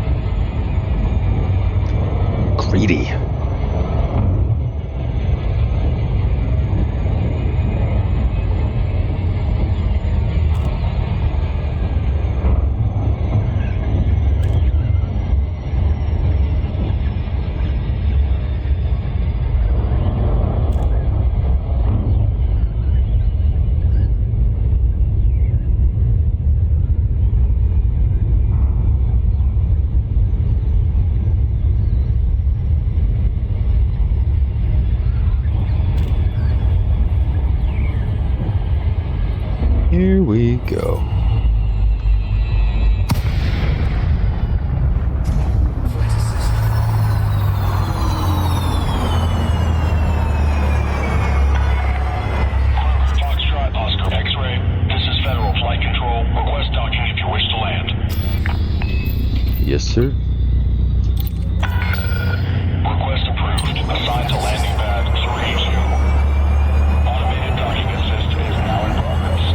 Greedy. Here we go. Foxtrot, Oscar X-ray. This is Federal Flight Control. Request docking if you wish to land. Yes, sir. Request approved. Assigned to landing pad 3-2. Automated docking assist is now in progress.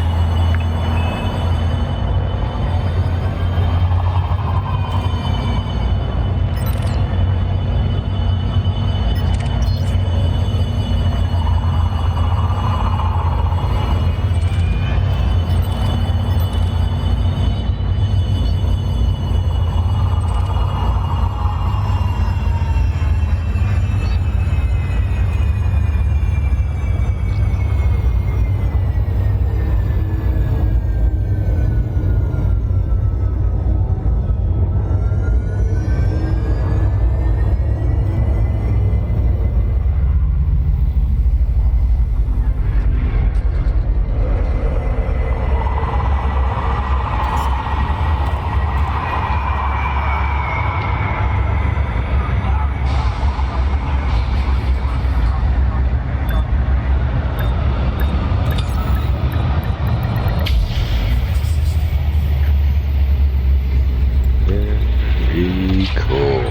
Very cool.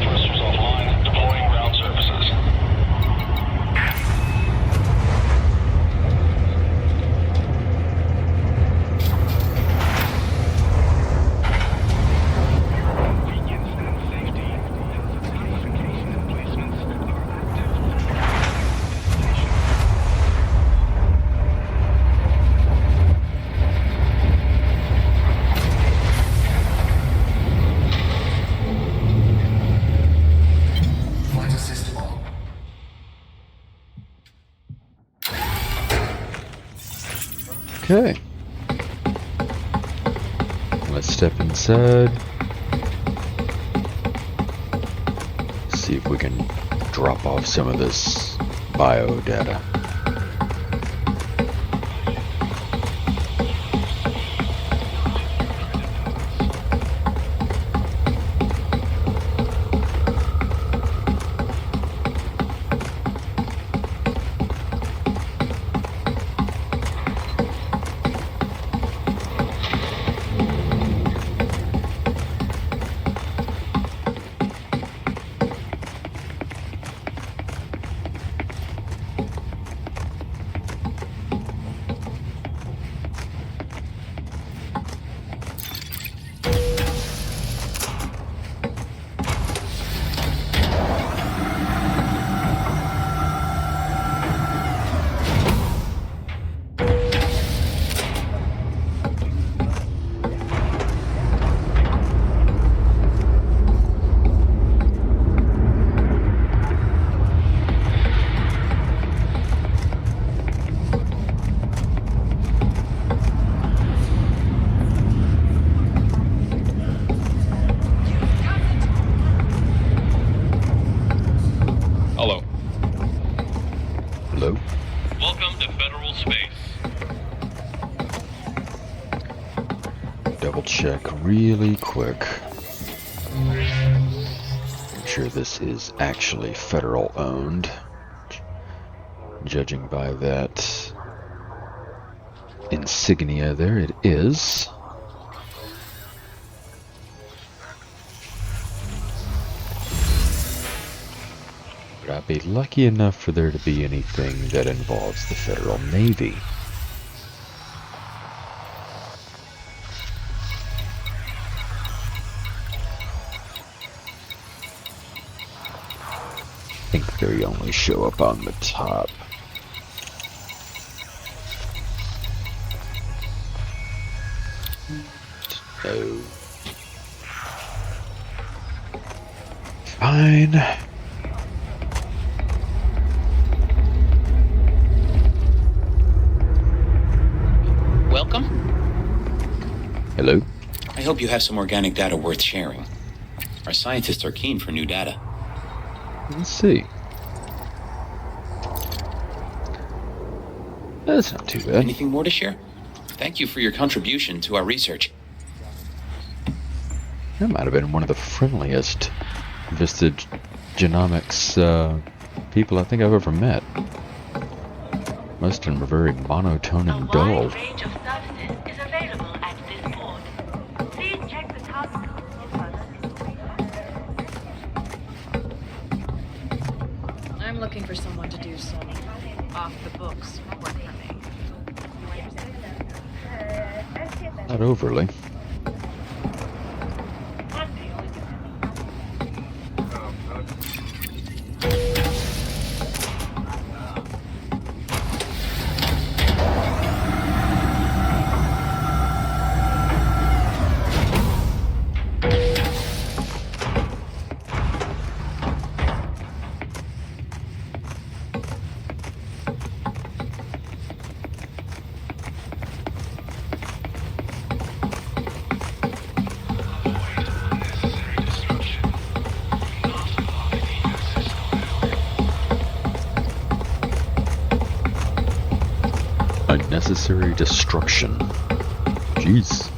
Thrusters offline. Deploying ground services. Flight assist on. Okay. Let's step inside. See if we can drop off some of this bio data. Hello? Welcome to Federal Space. Double check really quick. I'm sure this is actually federal owned. Judging by that insignia there, it is. Would I be lucky enough for there to be anything that involves the Federal Navy. I think they only show up on the top. No. Fine. Welcome. Hello? I hope you have some organic data worth sharing. Our scientists are keen for new data. Let's see. That's not too bad. Anything more to share? Thank you for your contribution to our research. That might have been one of the friendliest Vista Genomics people I think I've ever met. Most of them are very monotone and dull. A wide range of services is available at this port. Please check the task code for further information. I'm looking for someone to do some off-the-books work for me. Not overly. Unnecessary destruction. Jeez.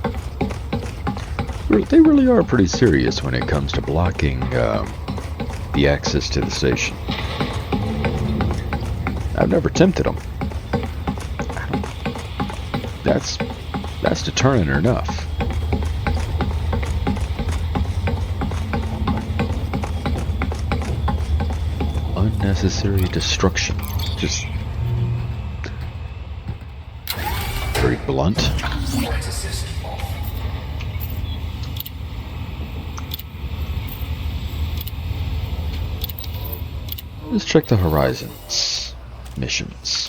They really are pretty serious when it comes to blocking the access to the station. I've never tempted them. That's deterrent enough. Unnecessary destruction. Just very blunt. Flight assist off. Let's check the horizons. Missions.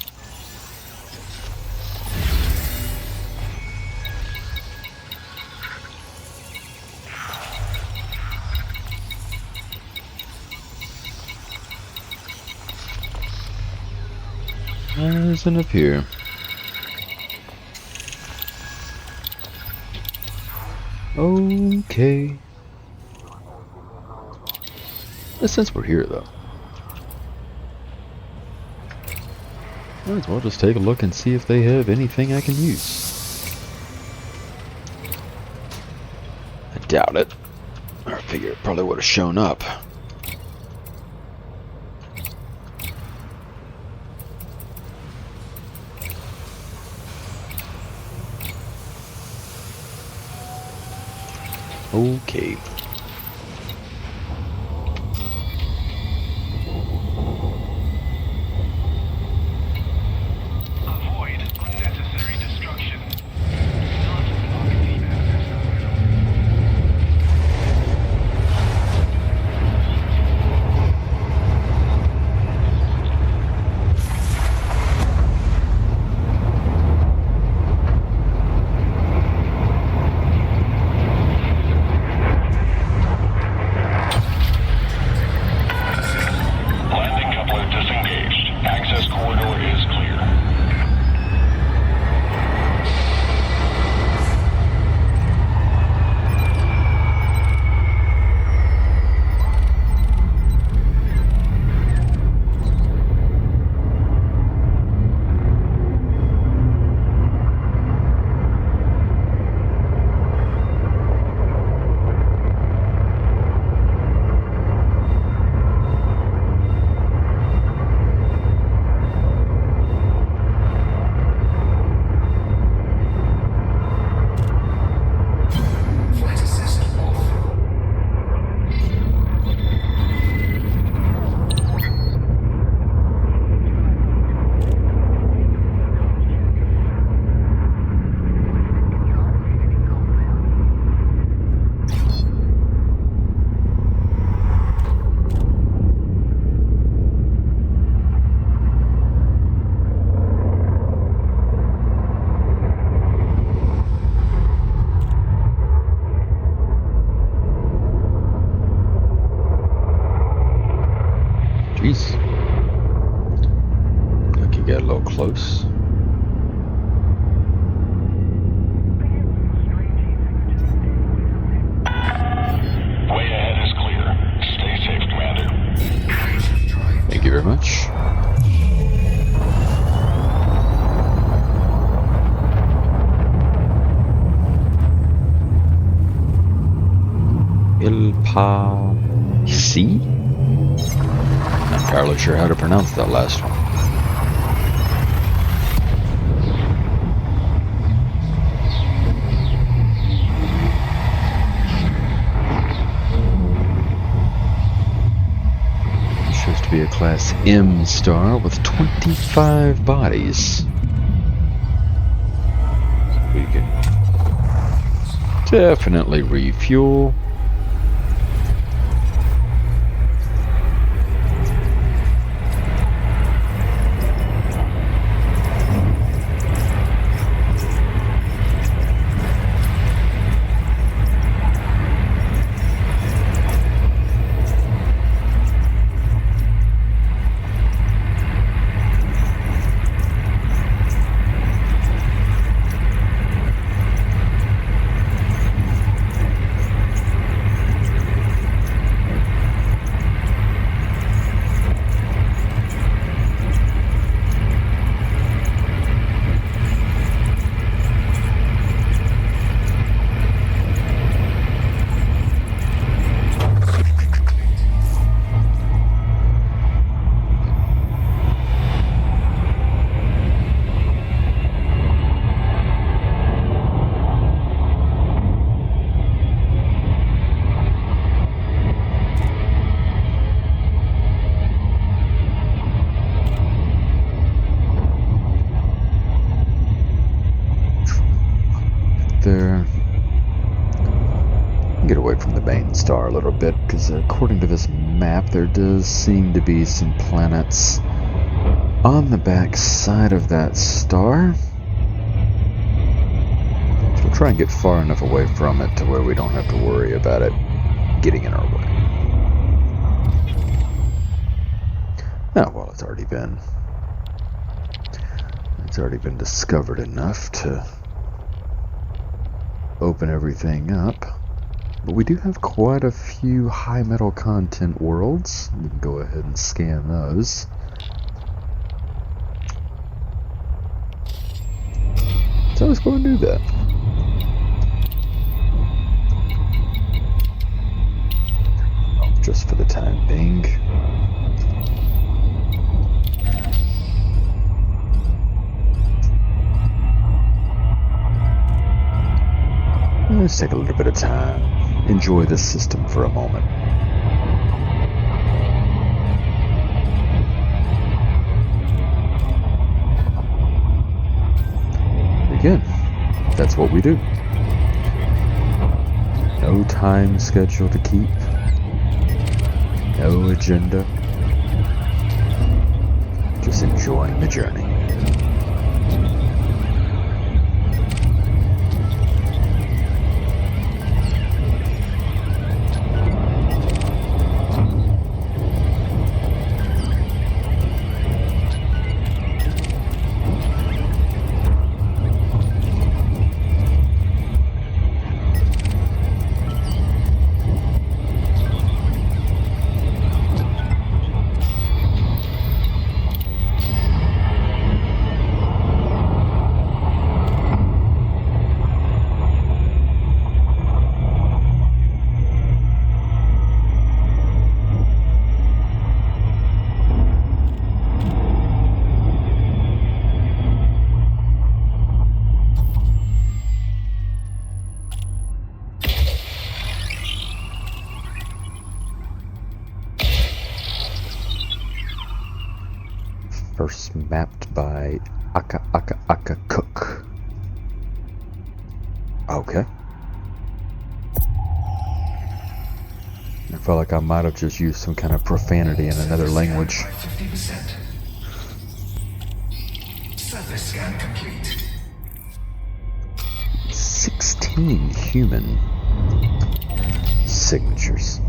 There's an up here. Okay. Since we're here, though, might as well just take a look and see if they have anything I can use. I doubt it. I figure it probably would have shown up. Okay. Avoid unnecessary destruction. Not block the access close. Way ahead is clear. Stay safe, Commander. Thank you very much. Il-Pa-Si? Not entirely sure how to pronounce that last one. Shows to be a Class M star with 25 bodies. We can definitely refuel. There. Get away from the main star a little bit, because according to this map, there does seem to be some planets on the back side of that star. So we'll try and get far enough away from it to where we don't have to worry about it getting in our way. Now, well, it's already been discovered enough to open everything up, but we do have quite a few high metal content worlds. We can go ahead and scan those. So let's go and do that. Just for the time being. Let's take a little bit of time. Enjoy this system for a moment. Again, that's what we do. No time schedule to keep. No agenda. Just enjoying the journey. First mapped by Aka Cook. Okay. I felt like I might have just used some kind of profanity in another language. 50%. Surface scan complete. 16 human signatures.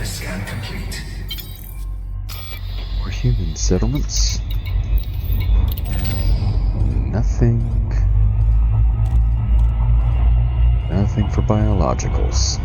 Surface scan complete. More human settlements. Nothing. Nothing for biologicals.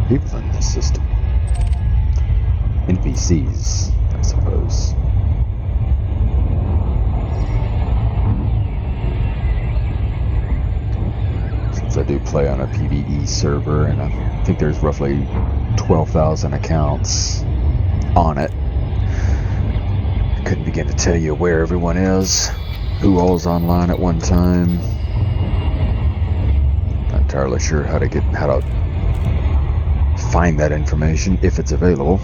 People in this system. NPCs, I suppose. Since I do play on a PvE server, and I think there's roughly 12,000 accounts on it. I couldn't begin to tell you where everyone is, who all's online at one time. Not entirely sure how to find that information if it's available.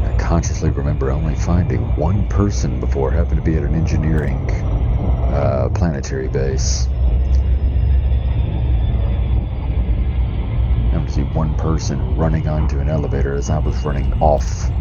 I consciously remember only finding one person before, happened to be at an engineering planetary base. I see one person running onto an elevator as I was running off.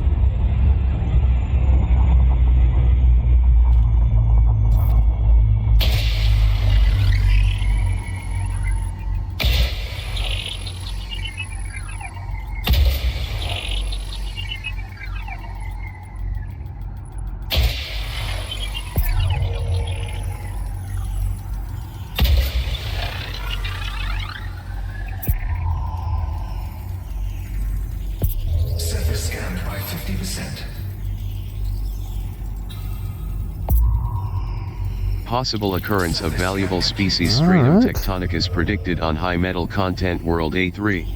Surface scanned by 50%. Possible occurrence of valuable species stratum Alright. tectonicus predicted on high metal content world A3.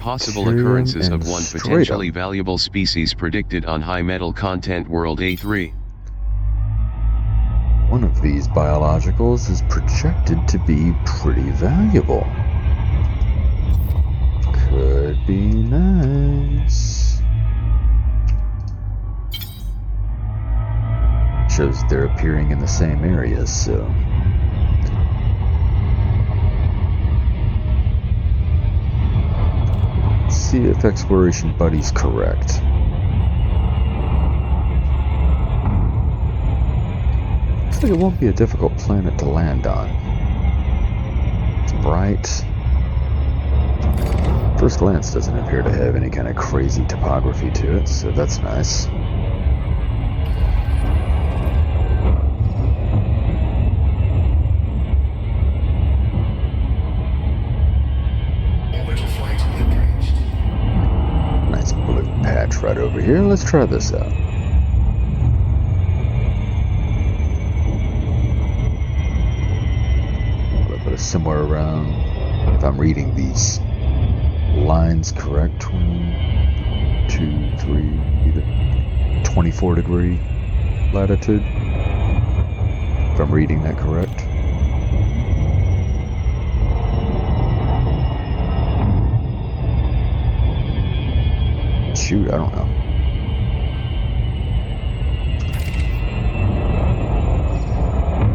Possible Bacterium occurrences and of one stratum. potentially valuable species predicted on high metal content world A3. One of these biologicals is projected to be pretty valuable. Could be nice. Shows they're appearing in the same areas, so. Let's see if Exploration Buddy's correct. Looks like it won't be a difficult planet to land on. It's bright. First glance doesn't appear to have any kind of crazy topography to it, so that's nice. Orbital flight engaged. Nice blue patch right over here. Let's try this out. A little bit of somewhere around, if I'm reading these lines correct, 1, 2, 3, either 24 degree latitude, if I'm reading that correct. Shoot, I don't know.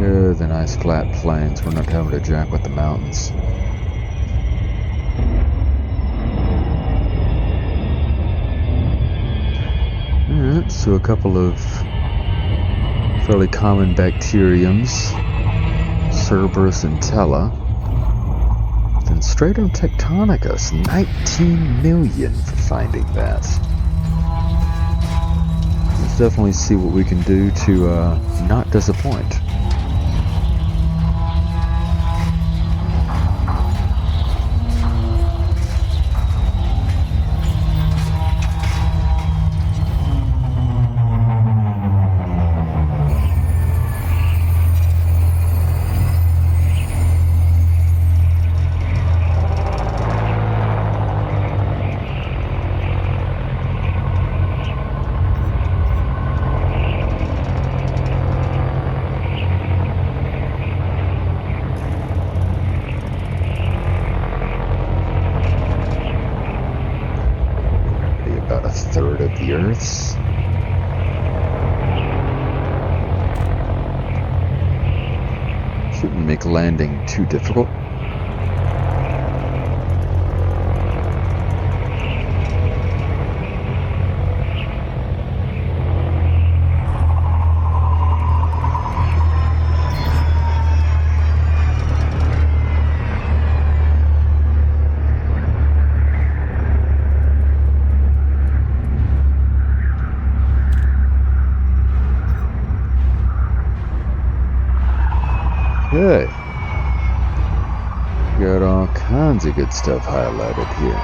Yeah, the nice flat plains. We're not having to jack with the mountains. Alright, so a couple of fairly common bacteriums, Cerberus and Tella. Then Stratum tectonicus, 19 million for finding that. Let's definitely see what we can do to not disappoint. the Earth's. Shouldn't make landing too difficult. Okay. Got all kinds of good stuff highlighted here.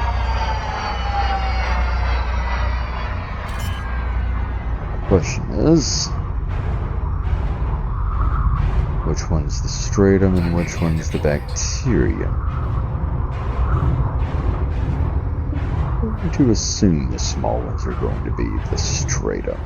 Question is, which one's the stratum and which one's the bacterium? I'm going to assume the small ones are going to be the stratum.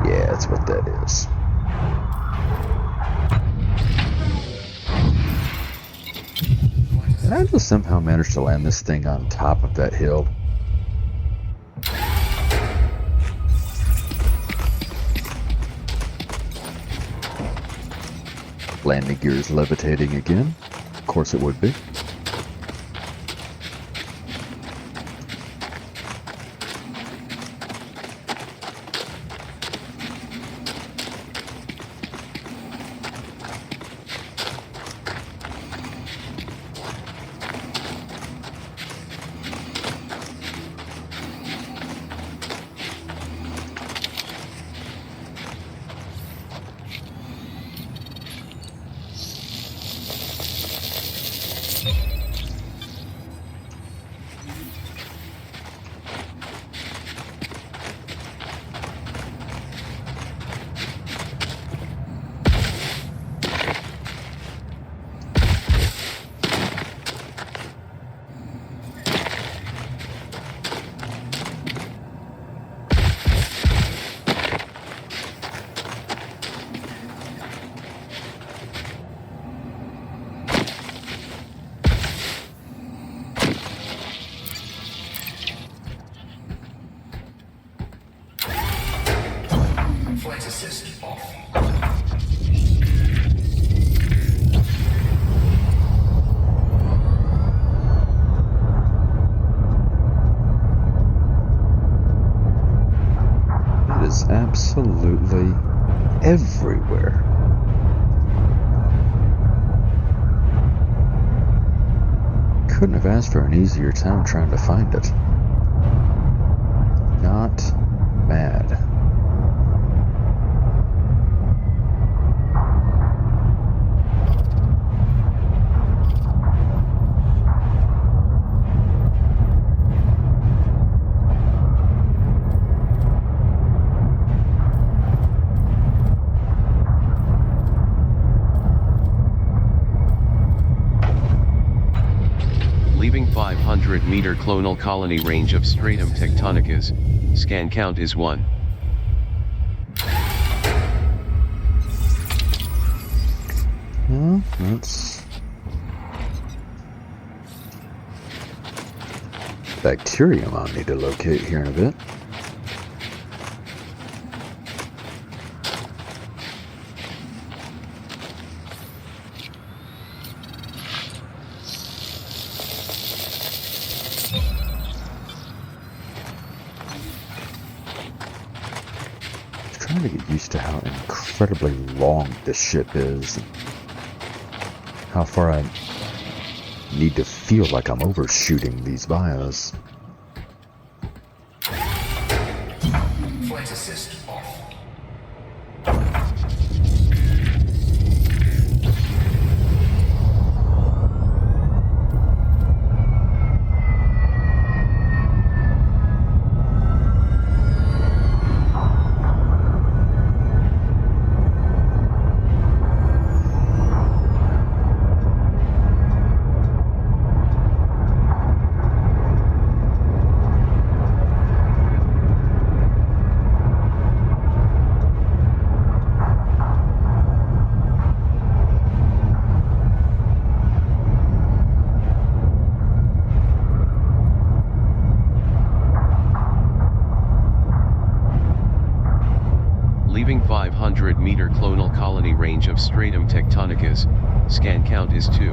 Yeah, that's what that is. Did I just somehow manage to land this thing on top of that hill? Landing gears levitating again. Of course it would be. Flight assist off. It is absolutely everywhere. Couldn't have asked for an easier time trying to find it. Not bad. Leaving 500-meter clonal colony range of stratum tectonicus, scan count is 1. Well, that's bacterium I'll need to locate here in a bit. Trying to get used to how incredibly long this ship is, and how far I need to feel like I'm overshooting these bios. Flight assist off. Leaving 500 meter clonal colony range of stratum tectonicus, scan count is 2.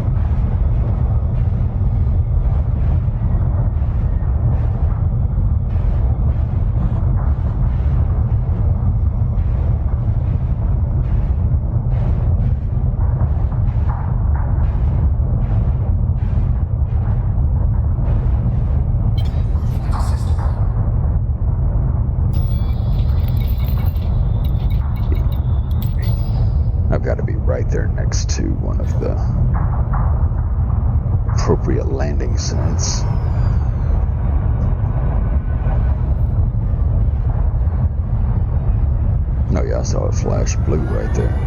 I've got to be right there next to one of the appropriate landing sites. Oh yeah, I saw it flash blue right there.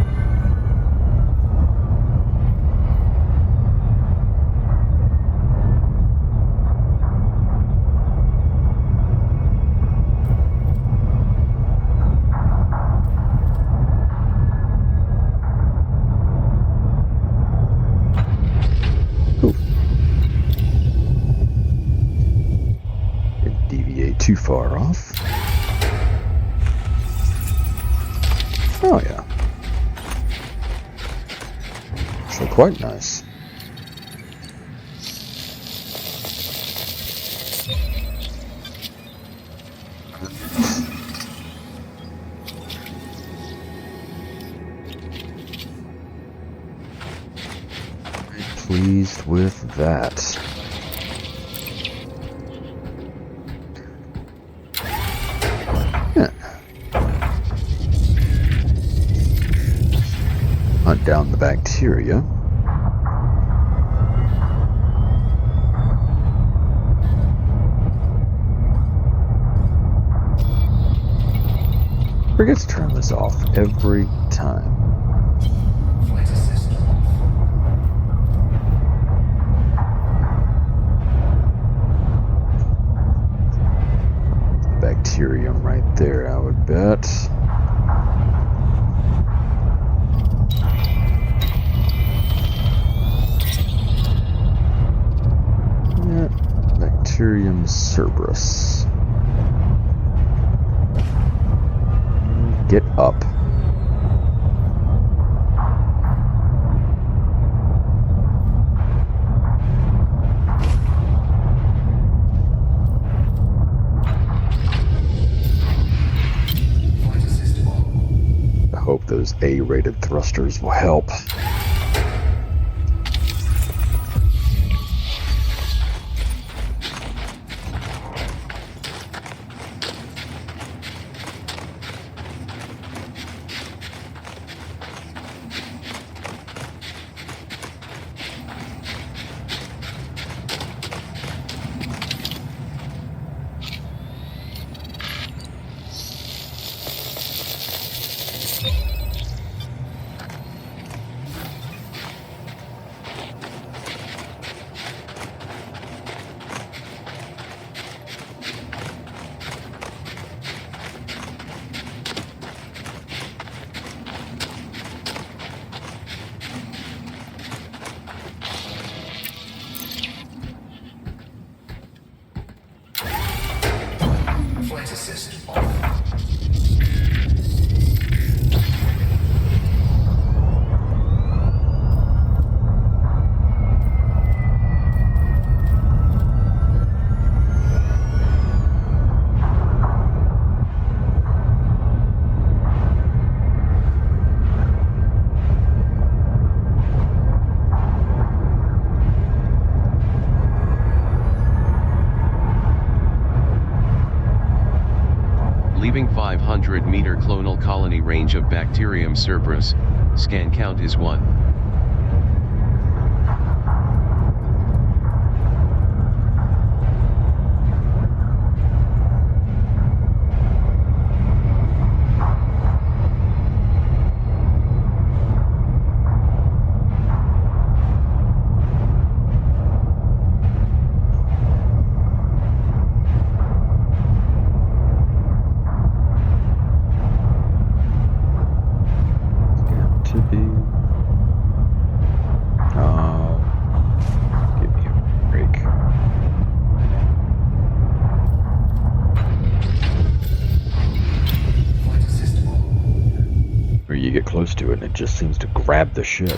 Too far off. Oh yeah. So quite nice. Pleased with that. Hunt down the bacteria. Forget to turn this off every time. Flight assist off. Bacterium right there, I would bet. Bacterium Cerberus. Get up. Flight assist on. I hope those A-rated thrusters will help. Flight assist off. Leaving 500 meter clonal colony range of Bacterium Cerberus, scan count is 1. To be. Give me a break. Flight assist on. get close to it and it just seems to grab the ship.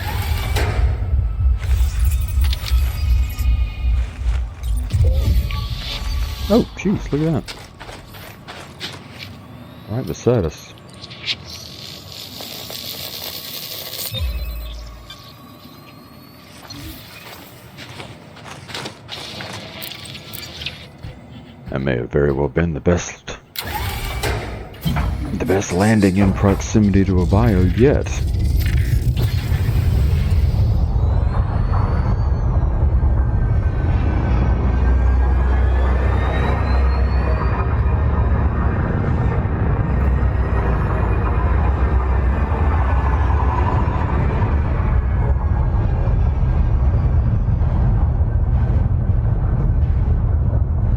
Oh, jeez, look at that. Right beside us. That may have very well been the best landing in proximity to a bio yet.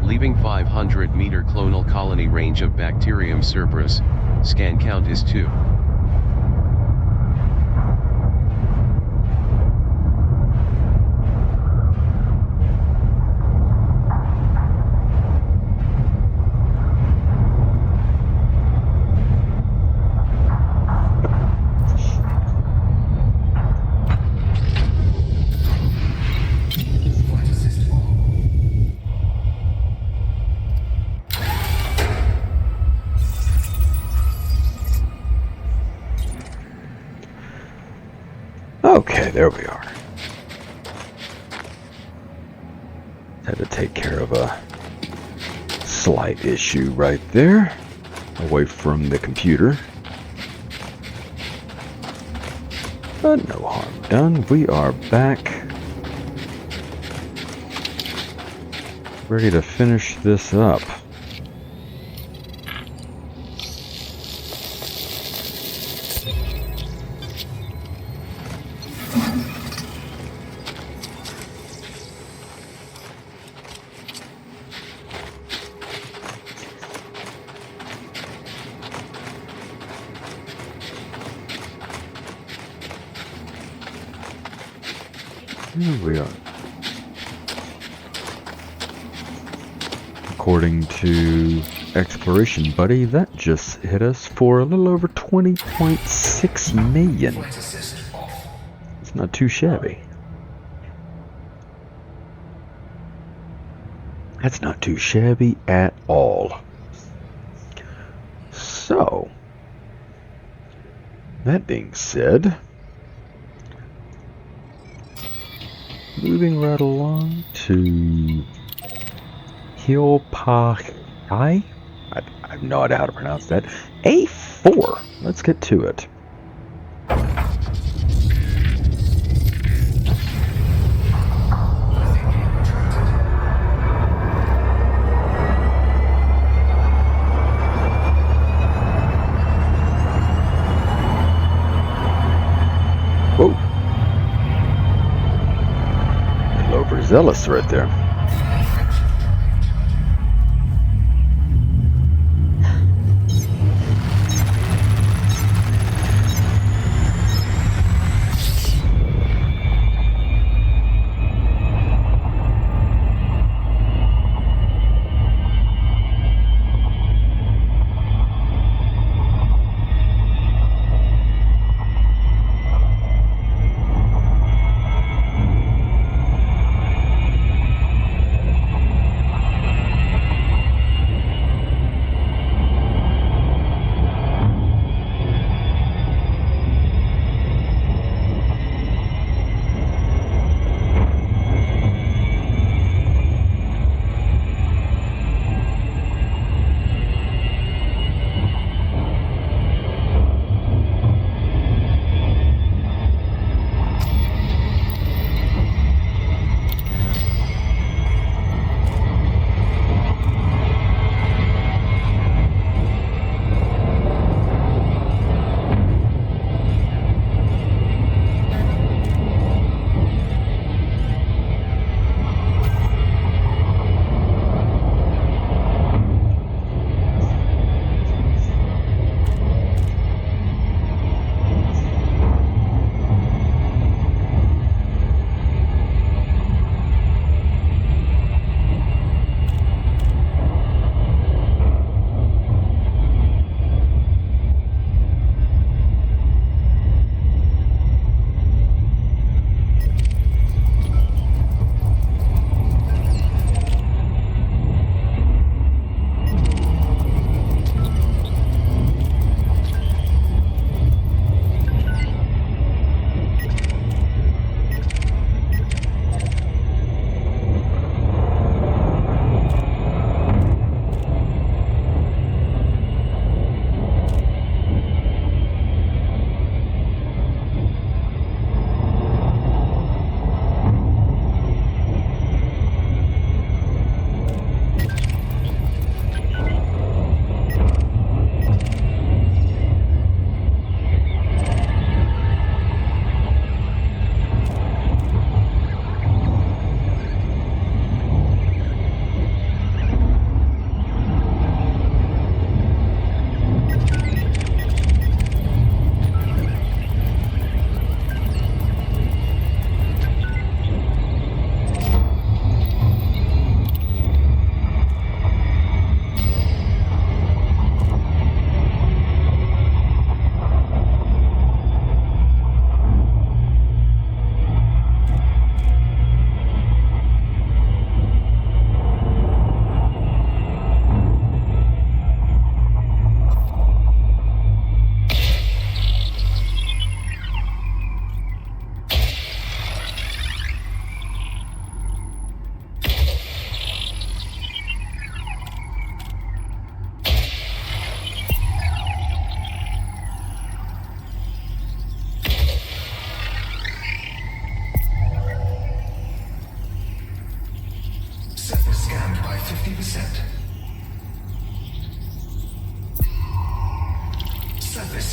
Leaving 500-meter clonal colony range of Bacterium Cerberus, scan count is 2. Flight assist off. Okay, there we are. Had to take care of a slight issue right there, away from the computer. But no harm done. We are back. Ready to finish this up. Here we are. According to Exploration Buddy, that just hit us for a little over 20.6 million. Flight assist off. It's not too shabby. That's not too shabby at all. So, that being said, moving right along to Hilpai. I have no idea how to pronounce that. A4. Let's get to it. Whoa. A little overzealous right there.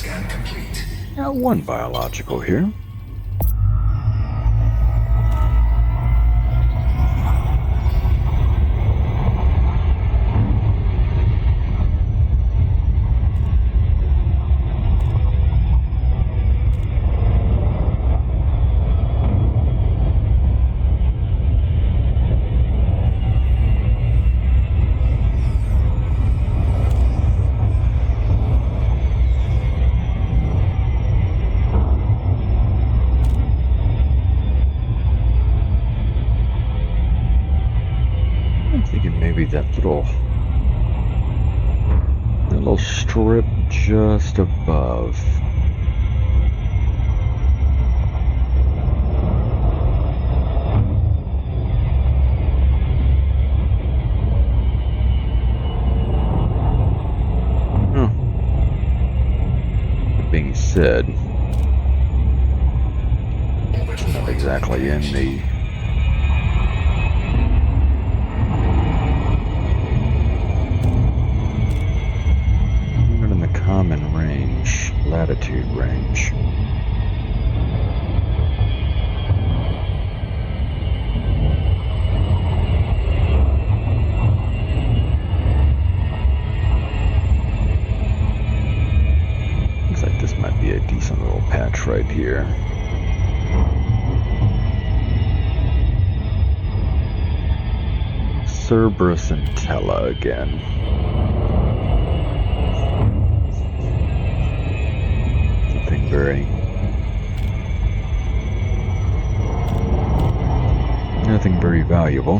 Scan complete. Now one biological here. Maybe that little strip just above. Huh. That being said, it's not exactly in the common range, latitude range. Looks like this might be a decent little patch right here. Cerberus and Tella again. Nothing very valuable.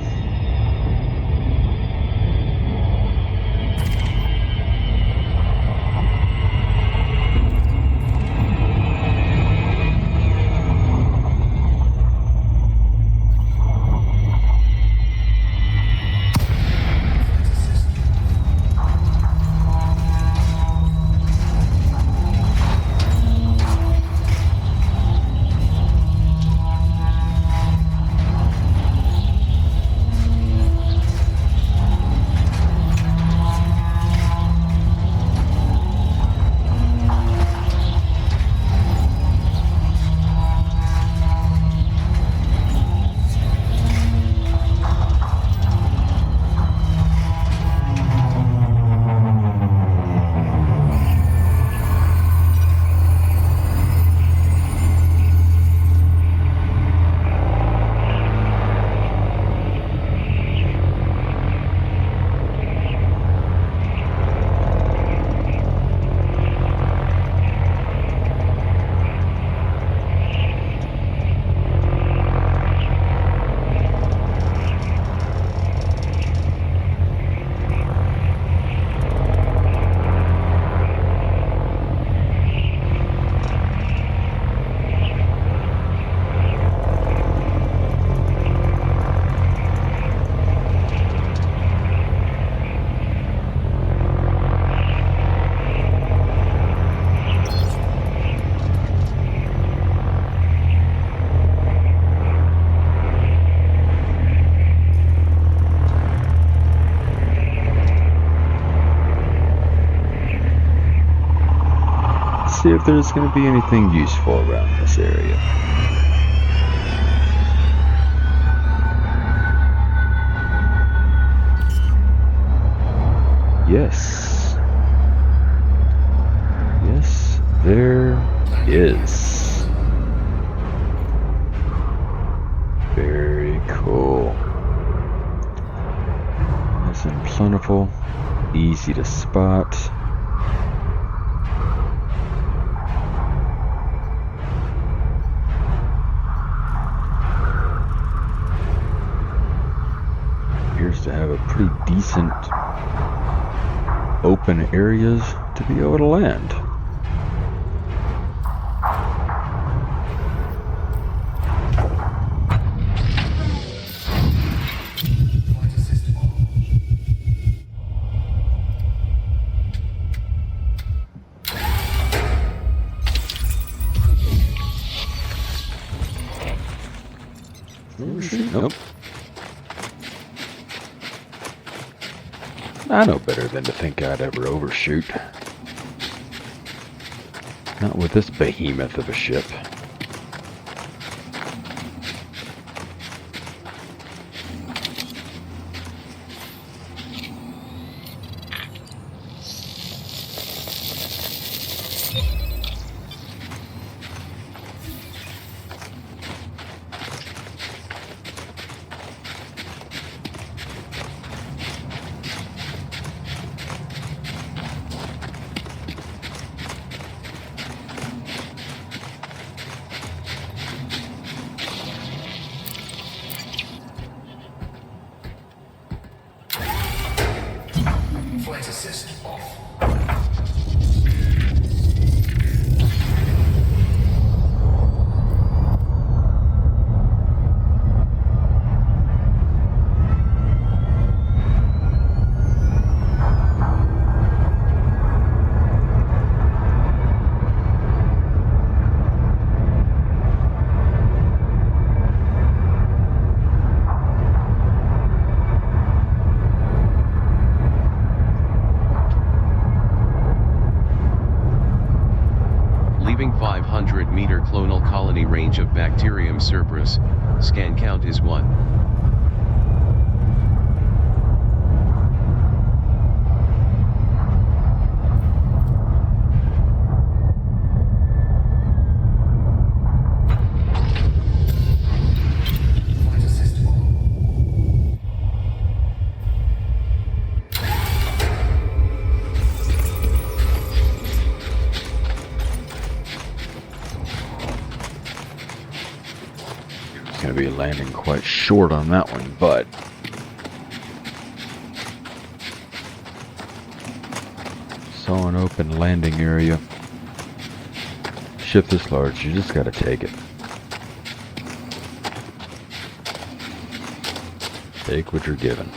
See if there's going to be anything useful around this area. Yes. Yes, there is. Very cool. Nice and plentiful. Easy to spot. To have a pretty decent open areas to be able to land. Nope. I know better than to think I'd ever overshoot. Not with this behemoth of a ship. Flight assist off. Leaving 500-meter clonal colony range of Bacterium Cerberus, scan count is 1. Flight assist on. It's going to be landing quite short on that one, but saw an open landing area. Ship this large, you just got to take it. Take what you're given.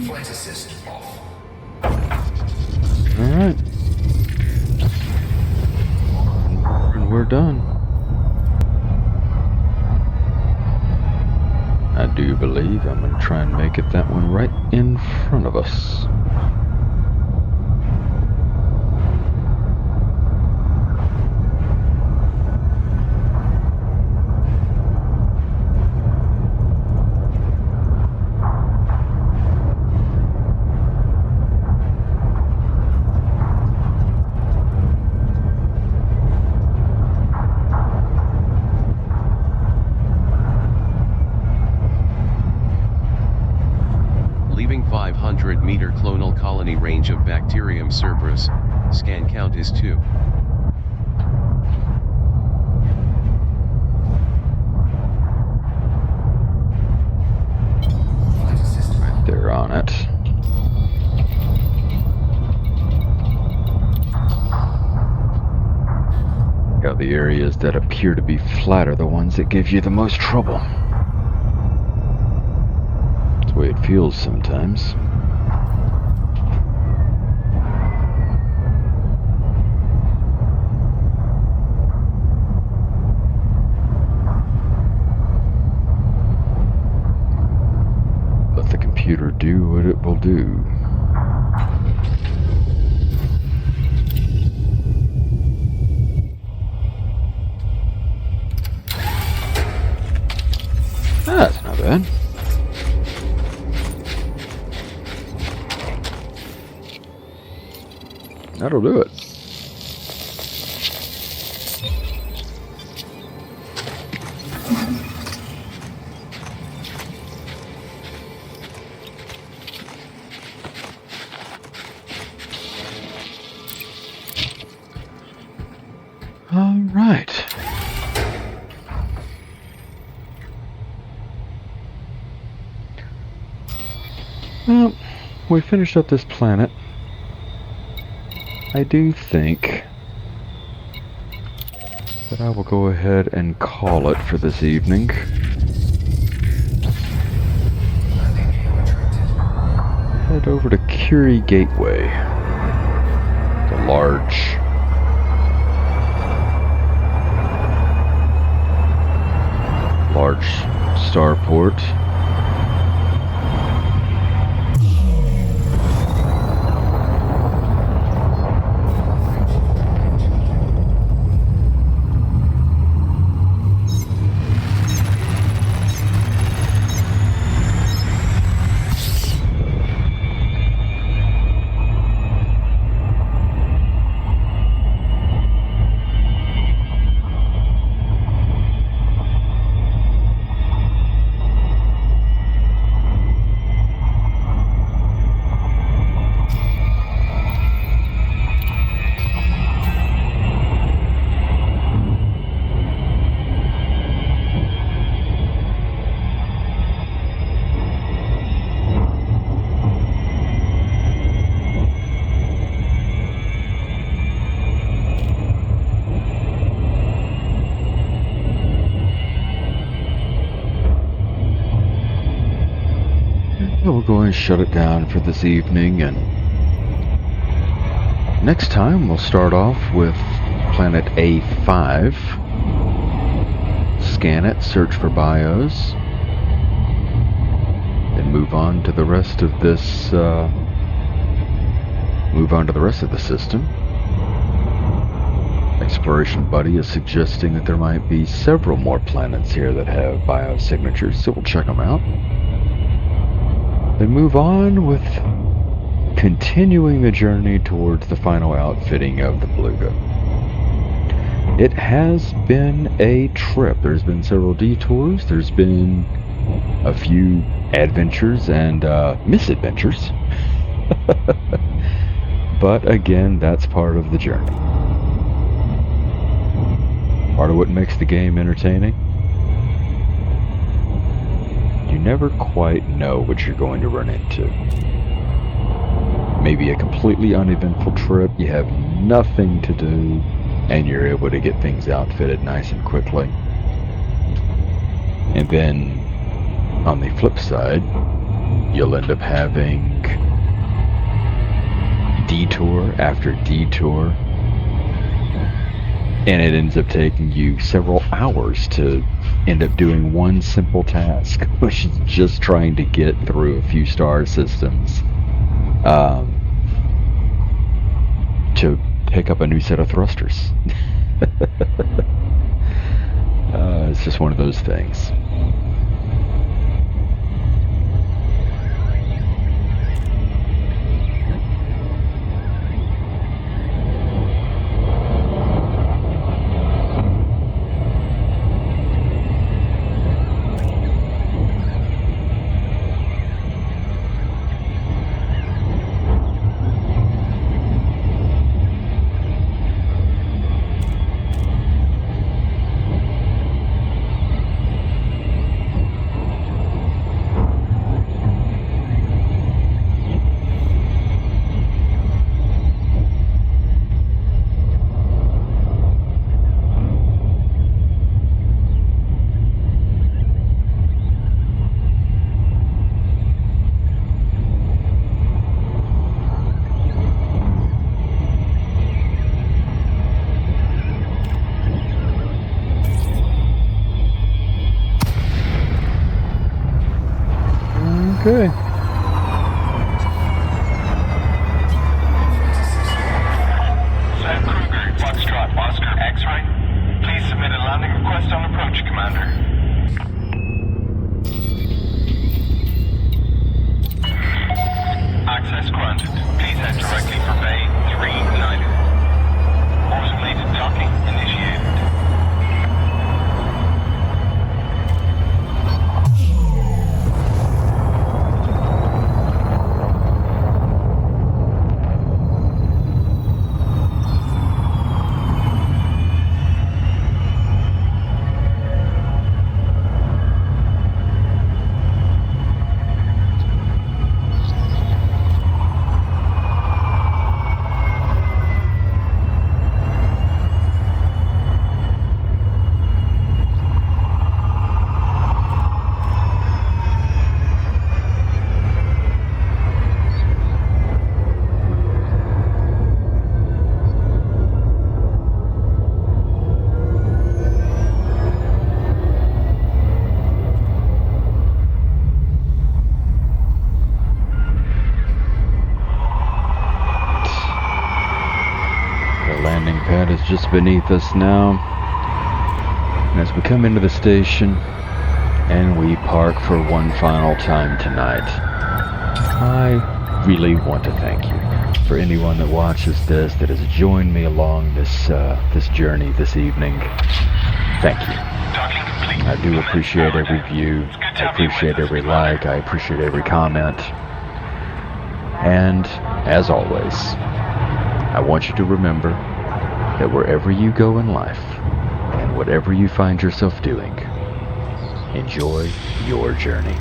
Flight assist off. Alright. And we're done. I do believe I'm going to try and make it that one right in front of us. Leaving 500-meter clonal colony range of Bacterium Cerberus, scan count is 2. Flight assist on. They're on it. Got the areas that appear to be flat are the ones that give you the most trouble. That's the way it feels sometimes. Let the computer do what it will do. That's not bad. That'll do it. All right. Well, we finished up this planet. I do think that I will go ahead and call it for this evening. Head over to Curie Gateway, the large starport. We'll go and shut it down for this evening, and next time we'll start off with planet A5. Scan it, search for bios, and move on to the rest of this. Move on to the rest of the system. Exploration Buddy is suggesting that there might be several more planets here that have biosignatures, so we'll check them out. Then move on with continuing the journey towards the final outfitting of the Beluga. It has been a trip. There's been several detours. There's been a few adventures and misadventures. But again, that's part of the journey. Part of what makes the game entertaining. You never quite know what you're going to run into. Maybe a completely uneventful trip, you have nothing to do, and you're able to get things outfitted nice and quickly. And then, on the flip side, you'll end up having detour after detour, and it ends up taking you several hours to end up doing one simple task, which is just trying to get through a few star systems to pick up a new set of thrusters. It's just one of those things. Okay. Sam Kruger, Foxtrot, Oscar, X-Ray. Please submit a landing request on approach, Commander. Access granted. Please head directly for Bay 39. Automated docking initiated. just beneath us now. And as we come into the station and we park for one final time tonight, I really want to thank you for anyone that watches this, that has joined me along this this journey this evening. Thank you. I do appreciate every view. I appreciate every like. I appreciate every comment. And as always, I want you to remember that wherever you go in life and whatever you find yourself doing, enjoy your journey.